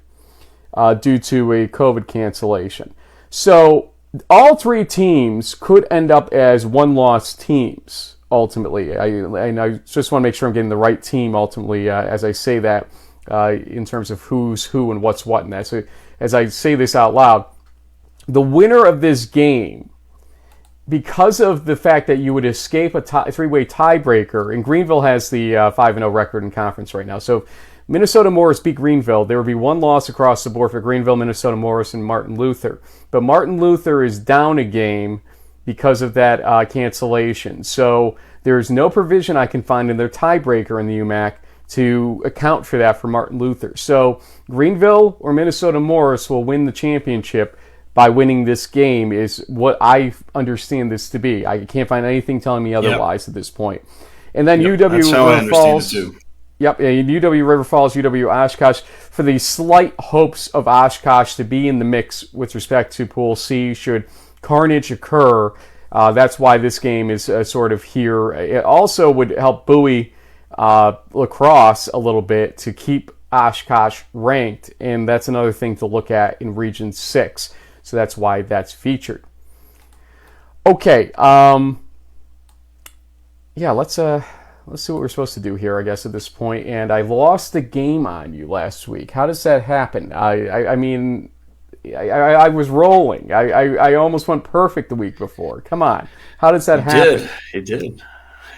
due to a COVID cancellation. So all three teams could end up as one-loss teams, ultimately. I just want to make sure I'm getting the right team, ultimately, as I say that, in terms of who's who and what's what in that. So as I say this out loud, the winner of this game, because of the fact that you would escape a 3-way tiebreaker, and Greenville has the 5-0 record in conference right now. So if Minnesota Morris beat Greenville, there would be one loss across the board for Greenville, Minnesota Morris, and Martin Luther. But Martin Luther is down a game because of that cancellation. So there's no provision I can find in their tiebreaker in the UMAC to account for that for Martin Luther. So Greenville or Minnesota Morris will win the championship by winning this game is what I understand this to be. I can't find anything telling me otherwise at this point. And then UW River Falls. Yep, UW River Falls, UW Oshkosh. For the slight hopes of Oshkosh to be in the mix with respect to Pool C should carnage occur. That's why this game is sort of here. It also would help buoy lacrosse a little bit to keep Oshkosh ranked. And that's another thing to look at in Region 6. So that's why that's featured. Okay, let's see what we're supposed to do here, I guess, at this point. And I lost the game on you last week. How does that happen? I mean, I was rolling. I almost went perfect the week before. Come on, how does that happen? It did.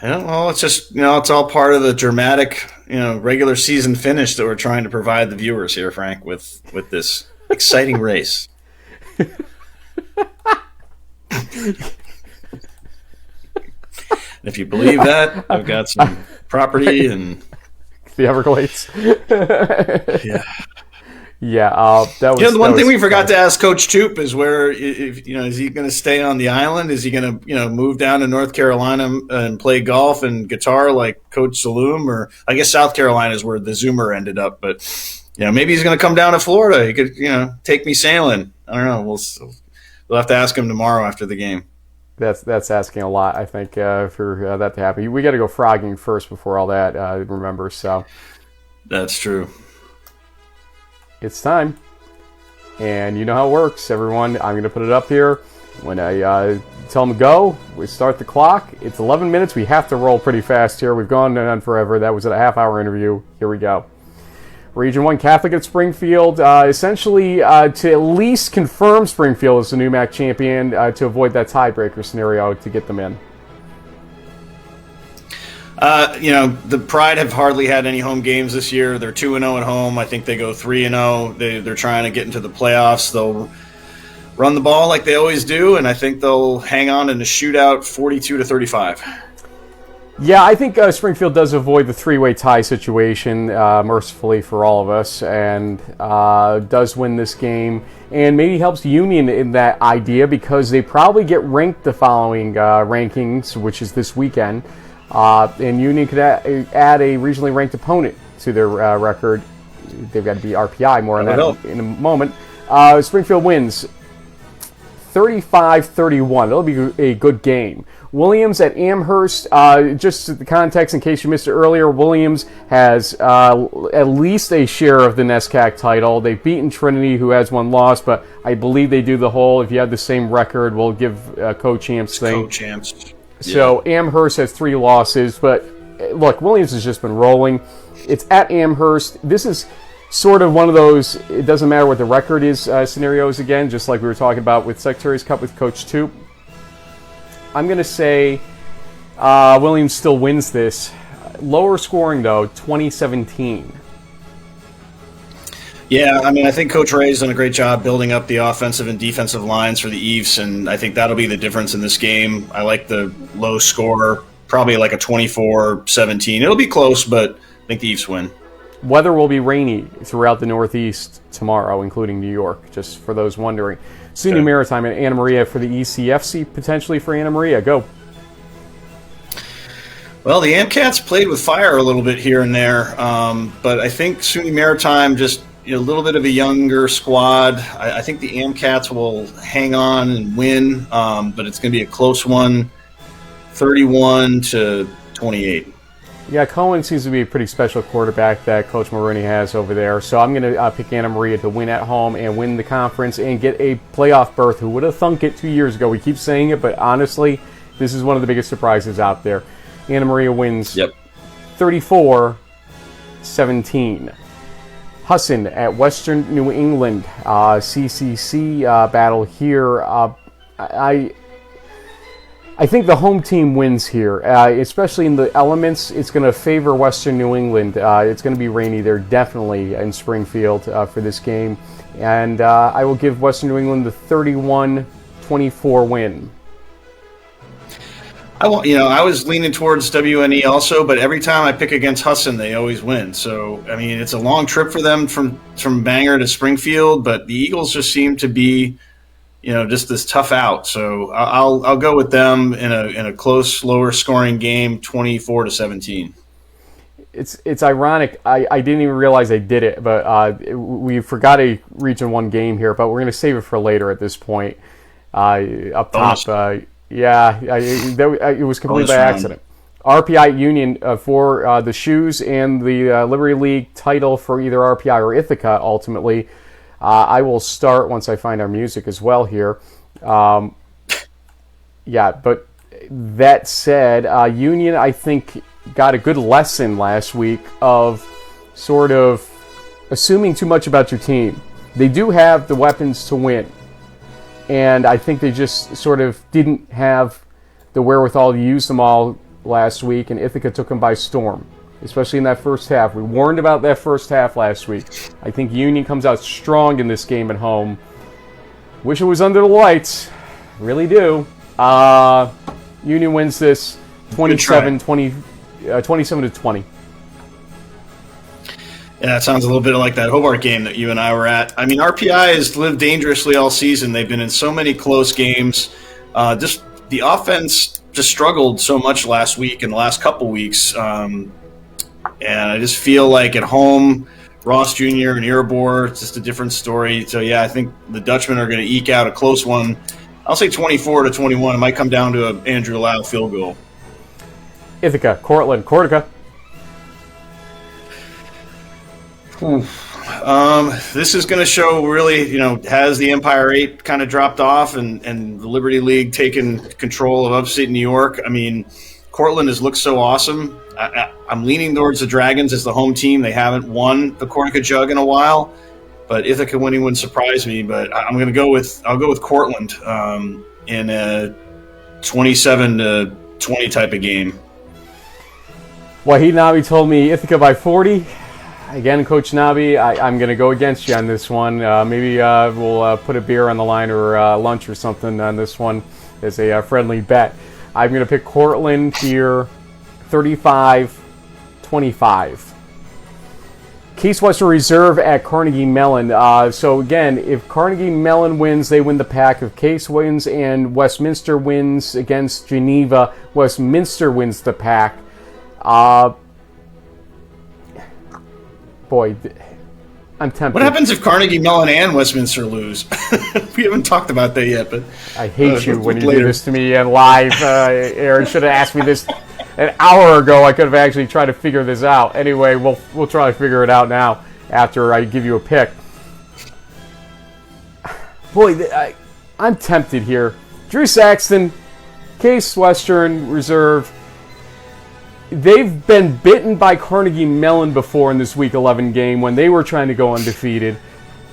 Well, it's just it's all part of the dramatic regular season finish that we're trying to provide the viewers here, Frank, with this exciting race. If you believe that, I've got some property in the Everglades. Yeah, that was. The one thing we forgot to ask Coach Toop is where, if is he going to stay on the island? Is he going to, move down to North Carolina and play golf and guitar like Coach Saloom? Or I guess South Carolina is where the Zoomer ended up. But, maybe he's going to come down to Florida. He could, take me sailing. I don't know. We'll have to ask him tomorrow after the game. That's asking a lot, I think, for that to happen. We got to go frogging first before all that. Remember, so that's true. It's time, and you know how it works, everyone. I'm going to put it up here. When I tell them to go, we start the clock. It's 11 minutes. We have to roll pretty fast here. We've gone on forever. That was a half-hour interview. Here we go. Region 1 Catholic at Springfield, essentially to at least confirm Springfield as the new MAC champion to avoid that tiebreaker scenario to get them in. The Pride have hardly had any home games this year. They're 2-0 at home. I think they go 3-0. They're trying to get into the playoffs. They'll run the ball like they always do, and I think they'll hang on in a shootout 42-35. Yeah, I think Springfield does avoid the three-way tie situation, mercifully for all of us, and does win this game, and maybe helps Union in that idea because they probably get ranked the following rankings, which is this weekend, and Union could add a regionally ranked opponent to their record. They've got to be RPI, more on that in a moment. Springfield wins 35-31. It'll be a good game. Williams at Amherst, just the context in case you missed it earlier, Williams has at least a share of the NESCAC title. They've beaten Trinity, who has one loss, but I believe they do the whole. If you have the same record, we'll give co-champs thing. Co-champs. So Amherst has 3 losses, but look, Williams has just been rolling. It's at Amherst. This is sort of one of those, it doesn't matter what the record is scenarios again, just like we were talking about with Secretaries Cup with Coach Toop. I'm going to say Williams still wins this. Lower scoring, though, 2017. Yeah, I think Coach Ray's done a great job building up the offensive and defensive lines for the Eves, and I think that'll be the difference in this game. I like the low score, probably like a 24-17. It'll be close, but I think the Eves win. Weather will be rainy throughout the Northeast tomorrow, including New York, just for those wondering. SUNY Maritime and Anna Maria for the ECFC, potentially for Anna Maria. Go. Well, the AMCATs played with fire a little bit here and there, but I think SUNY Maritime just a little bit of a younger squad. I think the AMCATs will hang on and win, but it's going to be a close one, 31-28. Yeah, Cohen seems to be a pretty special quarterback that Coach Maroney has over there. So I'm going to pick Anna Maria to win at home and win the conference and get a playoff berth. Who would have thunk it 2 years ago? We keep saying it, but honestly, this is one of the biggest surprises out there. Anna Maria wins 34-17. Husson at Western New England. CCC battle here. I think the home team wins here, especially in the elements. It's going to favor Western New England. It's going to be rainy there, definitely, in Springfield for this game. And I will give Western New England the 31-24 win. I was leaning towards WNE also, but every time I pick against Husson, they always win. So, it's a long trip for them from Bangor to Springfield, but the Eagles just seem to be just this tough out. So I'll go with them in a close, lower scoring game, 24-17. It's ironic. I didn't even realize I did it, but we forgot a Region 1 game here, but we're going to save it for later at this point. Up top, it was completely by accident. RPI Union for the shoes and the Liberty League title for either RPI or Ithaca ultimately. I will start once I find our music as well here. But that said, Union, I think, got a good lesson last week of sort of assuming too much about your team. They do have the weapons to win, and I think they just sort of didn't have the wherewithal to use them all last week, and Ithaca took them by storm, especially in that first half. We warned about that first half last week. I think Union comes out strong in this game at home. Wish it was under the lights. Really do. Union wins this 27-20. Yeah, it sounds a little bit like that Hobart game that you and I were at. I mean, RPI has lived dangerously all season. They've been in so many close games. Just the offense just struggled so much last week and the last couple weeks. And I just feel like at home, Ross Jr. and Iribor, it's just a different story. So, yeah, I think the Dutchmen are going to eke out a close one. I'll say 24-21. It might come down to an Andrew Lau field goal. Ithaca, Cortland, Cortica. This is going to show really, has the Empire 8 kind of dropped off and the Liberty League taken control of upstate New York? I mean, Cortland has looked so awesome. I'm leaning towards the Dragons as the home team. They haven't won the Cortica Jug in a while, but Ithaca winning wouldn't surprise me. But I'll go with Cortland in a 27-20 type of game. Wahid Nabi told me Ithaca by 40. Again, Coach Nabi, I'm going to go against you on this one. Maybe we'll put a beer on the line or lunch or something on this one as a friendly bet. I'm going to pick Cortland here, 35-25. Case Western Reserve at Carnegie Mellon. So again, if Carnegie Mellon wins, they win the pack. If Case wins and Westminster wins against Geneva, Westminster wins the pack. Boy, I'm tempted. What happens if Carnegie Mellon and Westminster lose? We haven't talked about that yet, but I hate you when you do this to me and live. Aaron should have asked me this an hour ago. I could have actually tried to figure this out. Anyway, we'll try to figure it out now after I give you a pick. Boy, I'm tempted here. Drew Saxton, Case Western Reserve. They've been bitten by Carnegie Mellon before in this Week 11 game when they were trying to go undefeated.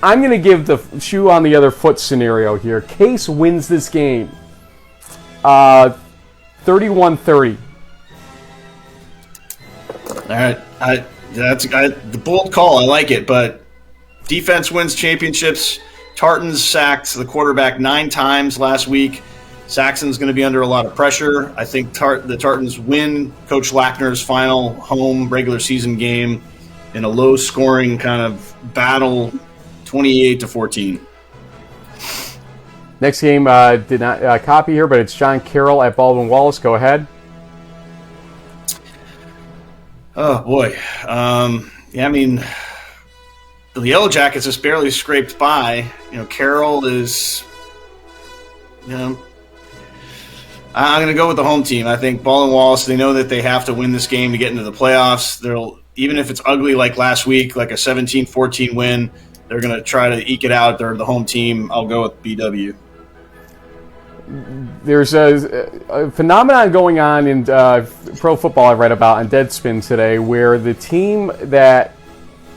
I'm going to give the shoe on the other foot scenario here. Case wins this game 31-30. All right. That's the bold call. I like it, but defense wins championships. Tartans sacked the quarterback 9 times last week. Saxon's going to be under a lot of pressure. I think the Tartans win Coach Lackner's final home regular season game in a low-scoring kind of battle, 28-14. Next game did not copy here, but it's John Carroll at Baldwin Wallace. Go ahead. Oh, boy. Yeah, I mean, the Yellow Jackets just barely scraped by. Carroll is, I'm going to go with the home team. I think Baldwin Wallace, they know that they have to win this game to get into the playoffs. Even if it's ugly like last week, like a 17-14 win, they're going to try to eke it out. They're the home team. I'll go with BW. There's a phenomenon going on in pro football I read about on Deadspin today where the team that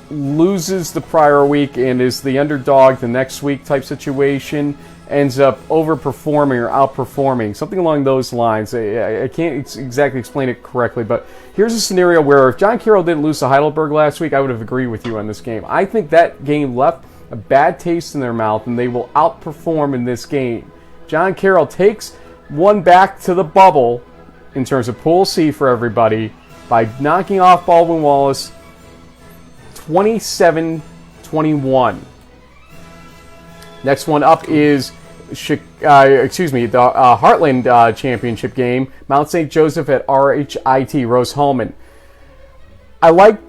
loses the prior week and is the underdog the next week type situation ends up overperforming or outperforming, something along those lines. I can't exactly explain it correctly, but here's a scenario where if John Carroll didn't lose to Heidelberg last week, I would have agreed with you on this game. I think that game left a bad taste in their mouth, and they will outperform in this game. John Carroll takes one back to the bubble in terms of Pool C for everybody by knocking off Baldwin Wallace 27-21. Next one up is the Heartland Championship game. Mount St. Joseph at RHIT, Rose-Hulman. I like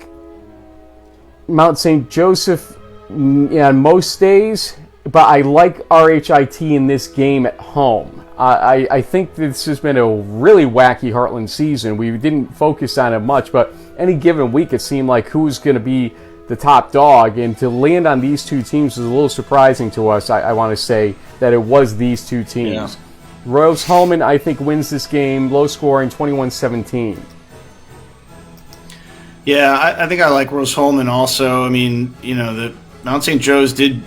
Mount St. Joseph on most days, but I like RHIT in this game at home. I think this has been a really wacky Heartland season. We didn't focus on it much, but any given week it seemed like who's going to be the top dog, and to land on these two teams was a little surprising to us. I want to say that it was these two teams. Yeah. Rose-Hulman, I think, wins this game, low scoring, 21-17. Yeah, I think I like Rose-Hulman also. I mean, the Mount St. Joe's did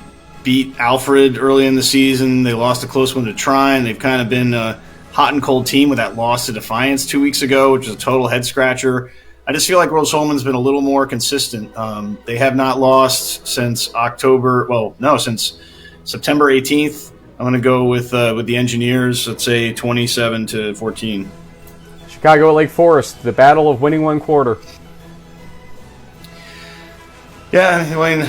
beat Alfred early in the season. They lost a close one to Trine. They've kind of been a hot and cold team with that loss to Defiance 2 weeks ago, which is a total head-scratcher. I just feel like Rose-Hulman's been a little more consistent. They have not lost since since September 18th. I'm going to go with the Engineers, let's say 27-14. Chicago at Lake Forest, the battle of winning one quarter. Yeah, I mean,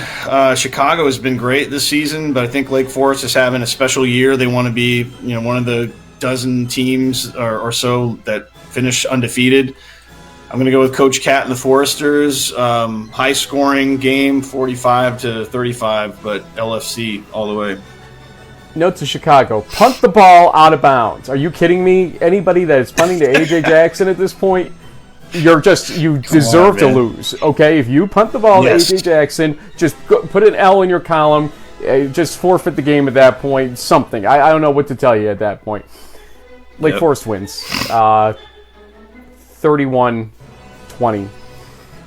Chicago has been great this season, but I think Lake Forest is having a special year. They want to be, one of the dozen teams or so that finish undefeated. I'm going to go with Coach Cat and the Foresters. High scoring game, 45-35, but LFC all the way. Note to Chicago: punt the ball out of bounds. Are you kidding me? Anybody that is punting to AJ Jackson at this point, you deserve to lose. Okay, if you punt the ball to AJ Jackson, just put an L in your column. Just forfeit the game at that point. Something. I don't know what to tell you at that point. Lake Forest wins. 31-20.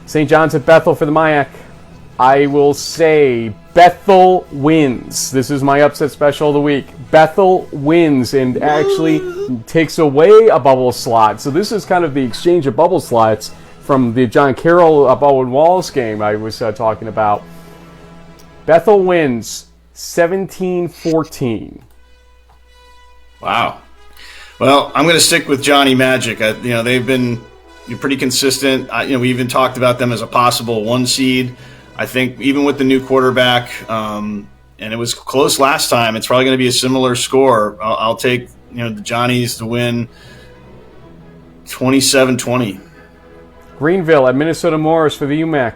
St. John's at Bethel for the MIAC. I will say Bethel wins. This is my upset special of the week. Bethel wins and actually takes away a bubble slot. So this is kind of the exchange of bubble slots from the John Carroll Bowen Wallace game I was talking about. Bethel wins 17-14. Wow. Well, I'm going to stick with Johnny Magic. They've been pretty consistent. We even talked about them as a possible 1 seed. I think even with the new quarterback, and it was close last time, it's probably going to be a similar score. I'll take the Johnnies to win 27-20. Greenville at Minnesota Morris for the UMAC.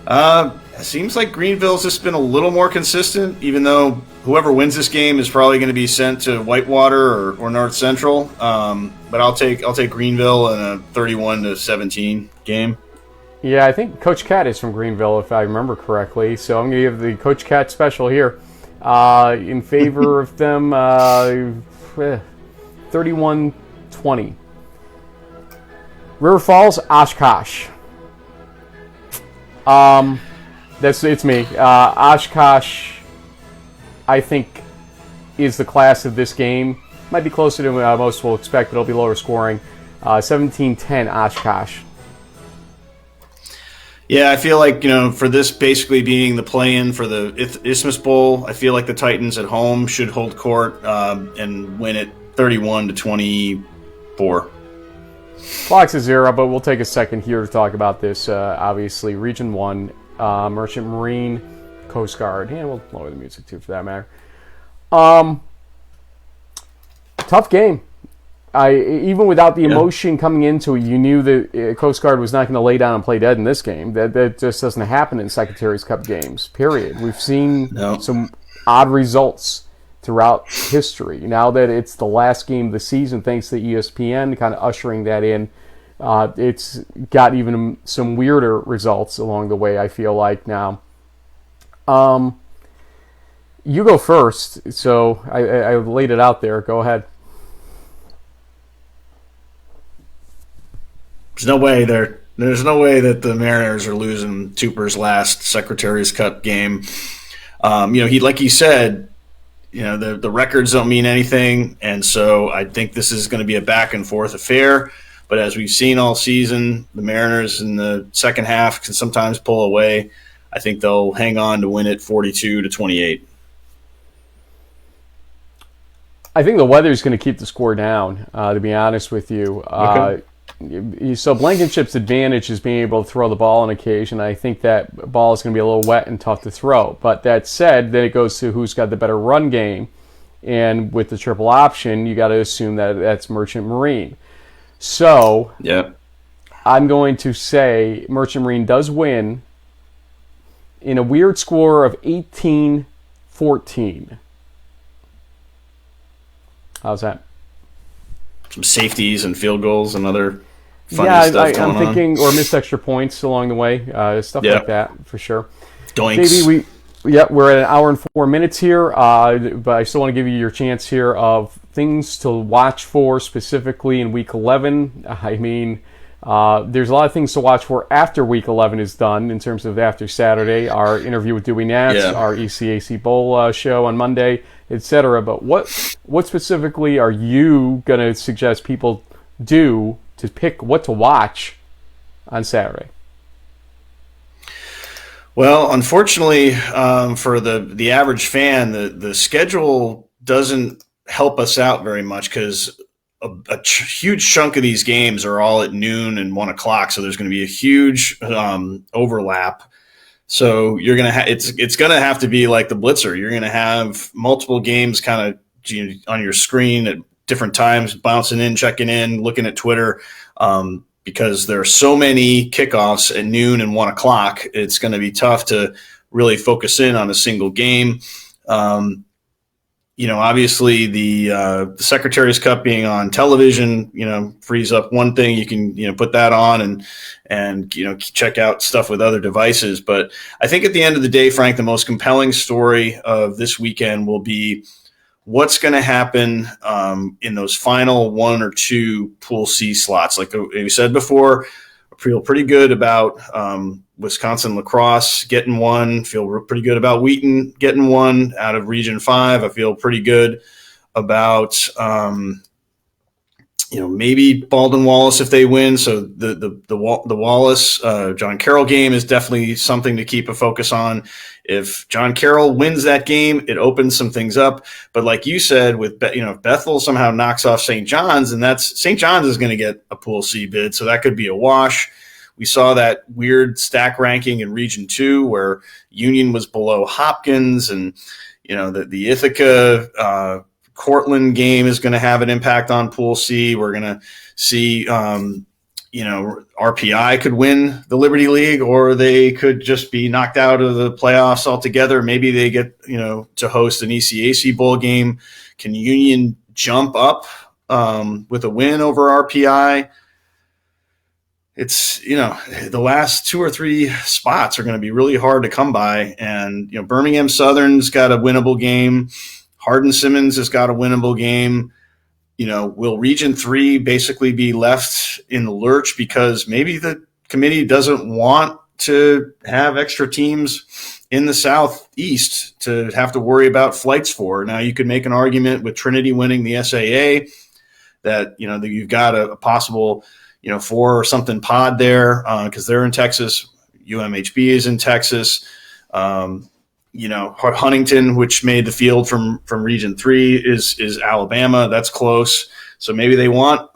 It seems like Greenville's just been a little more consistent, even though whoever wins this game is probably going to be sent to Whitewater or North Central. But I'll take Greenville in a 31-17 game. Yeah, I think Coach Cat is from Greenville, if I remember correctly. So I'm going to give the Coach Cat special here in favor of them, 31-20. River Falls, Oshkosh. It's me. Oshkosh, I think, is the class of this game. Might be closer to most will expect, but it'll be lower scoring. 17-10 Oshkosh. Yeah, I feel like, for this basically being the play-in for the Isthmus Bowl, I feel like the Titans at home should hold court and win it 31-24. Clock's at 0, but we'll take a second here to talk about this. Obviously, Region 1, Merchant Marine, Coast Guard. Yeah, we'll lower the music too, for that matter. Tough game. Even without the emotion coming into it, you knew that Coast Guard was not going to lay down and play dead in this game. That just doesn't happen in Secretaries Cup games, period. We've seen some odd results throughout history. Now that it's the last game of the season, thanks to ESPN kind of ushering that in, it's got even some weirder results along the way, I feel like now. You go first, so I laid it out there. Go ahead. There's no way that the Mariners are losing Tooper's last Secretaries Cup game. Like he said, the records don't mean anything, and so I think this is going to be a back and forth affair. But as we've seen all season, the Mariners in the second half can sometimes pull away. I think they'll hang on to win it 42-28. I think the weather's going to keep the score down, to be honest with you. Okay. So Blankenship's advantage is being able to throw the ball on occasion. I think that ball is going to be a little wet and tough to throw. But that said, then it goes to who's got the better run game. And with the triple option, you got to assume that that's Merchant Marine. So I'm going to say Merchant Marine does win in a weird score of 18-14. How's that? Some safeties and field goals and other funny stuff going on. I'm thinking, or missed extra points along the way, stuff like that for sure. Doinks. Maybe we're at an hour and 4 minutes here, but I still want to give you your chance here of things to watch for specifically in Week 11. I mean, there's a lot of things to watch for after Week 11 is done in terms of after Saturday, our interview with Dewey Nats, our ECAC Bowl show on Monday, etc. But what specifically are you going to suggest people do to pick what to watch on Saturday? Well, unfortunately, for the average fan, the schedule doesn't help us out very much because huge chunk of these games are all at noon and 1 o'clock. So there's going to be a huge overlap. So you're going to it's going to have to be like the Blitzer. You're going to have multiple games kind of on your screen at different times, bouncing in, checking in, looking at Twitter, because there are so many kickoffs at noon and 1 o'clock. It's going to be tough to really focus in on a single game. Obviously the Secretaries Cup being on television, frees up one thing. You can, put that on and check out stuff with other devices. But I think at the end of the day, Frank, the most compelling story of this weekend will be what's going to happen in those final 1 or 2 Pool C slots. Like we said before, I feel pretty good about Wisconsin lacrosse getting one. Feel pretty good about Wheaton getting one out of Region 5. I feel pretty good about maybe Baldwin Wallace if they win. So the Wallace John Carroll game is definitely something to keep a focus on. If John Carroll wins that game, it opens some things up. But like you said, with if Bethel somehow knocks off St. John's, and that's St. John's is going to get a Pool C bid, so that could be a wash. We saw that weird stack ranking in Region 2 where Union was below Hopkins, and the Ithaca Cortland game is going to have an impact on Pool C. We're going to see RPI could win the Liberty League, or they could just be knocked out of the playoffs altogether. Maybe they get to host an ECAC bowl game. Can Union jump up with a win over RPI? It's, the last 2 or 3 spots are going to be really hard to come by. And, Birmingham Southern's got a winnable game. Hardin-Simmons has got a winnable game. Will Region 3 basically be left in the lurch because maybe the committee doesn't want to have extra teams in the Southeast to have to worry about flights for? Now, you could make an argument with Trinity winning the SAA that, that you've got a possible – 4 or something pod there because they're in Texas. UMHB is in Texas. Huntington, which made the field from Region 3, is Alabama. That's close. So maybe they want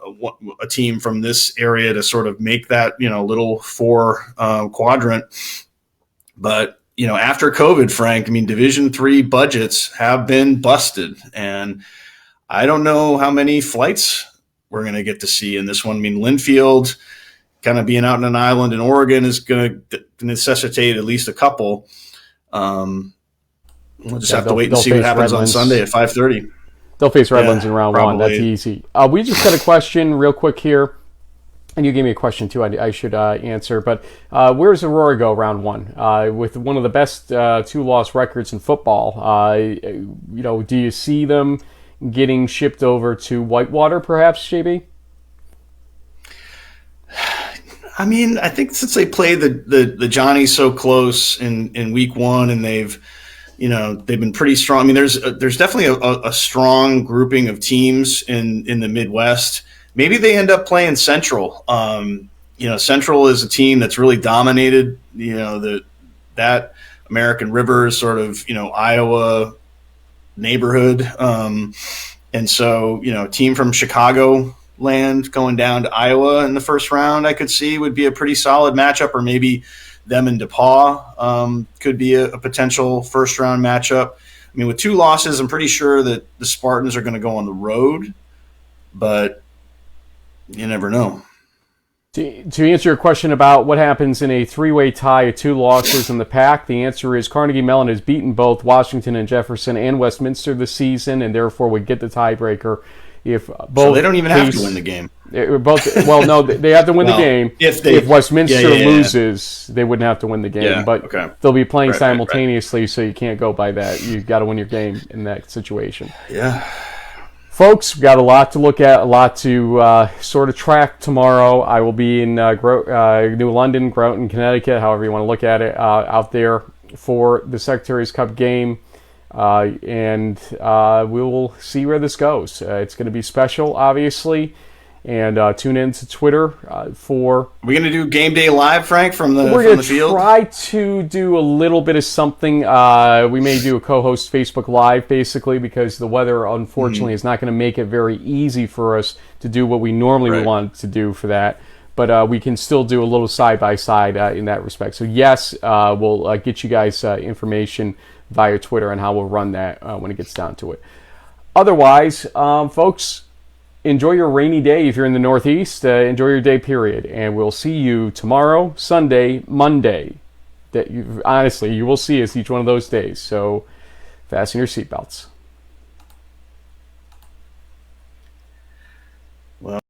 a team from this area to sort of make that, little 4 quadrant. But, after COVID, Frank, Division 3 budgets have been busted. And I don't know how many flights we're going to get to see in this one. Linfield kind of being out on an island in Oregon is going to necessitate at least a couple. We'll just have to wait and see what happens on Sunday at 5:30. They'll face Redlands in round probably. 1. That's easy. We just got a question real quick here. And you gave me a question, too, I should answer. But where does Aurora go round 1? With one of the best 2-loss records in football, do you see them getting shipped over to Whitewater, perhaps, JB? I think since they played the Johnnies so close in week 1, and they've been pretty strong. There's definitely a strong grouping of teams in the Midwest. Maybe they end up playing Central. Central is a team that's really dominated. That American River sort of Iowa neighborhood. And so, a team from Chicago land going down to Iowa in the first round, I could see would be a pretty solid matchup, or maybe them and DePaul could be a potential first round matchup. With 2 losses, I'm pretty sure that the Spartans are going to go on the road, but you never know. To answer your question about what happens in a 3-way tie of 2 losses in the pack, the answer is Carnegie Mellon has beaten both Washington and Jefferson and Westminster this season, and therefore would get the tiebreaker if both. So they don't even have to win the game. They have to win the game. If Westminster loses, they wouldn't have to win the game, but they'll be playing simultaneously, so you can't go by that. You've got to win your game in that situation. Yeah. Folks, we've got a lot to look at, a lot to sort of track tomorrow. I will be in New London, Groton, Connecticut, however you want to look at it, out there for the Secretaries Cup game. And we will see where this goes. It's going to be special, obviously. And tune in to Twitter for... Are we going to do game day live, Frank, from the We're going to field? try to do a little bit of something. We may do a co-host Facebook Live, basically, because the weather, unfortunately, is not going to make it very easy for us to do what we normally would want to do for that. But we can still do a little side-by-side in that respect. So, yes, we'll get you guys information via Twitter on how we'll run that when it gets down to it. Otherwise, folks, enjoy your rainy day if you're in the Northeast. Enjoy your day, period. And we'll see you tomorrow, Sunday, Monday. Honestly, you will see us each one of those days. So fasten your seatbelts.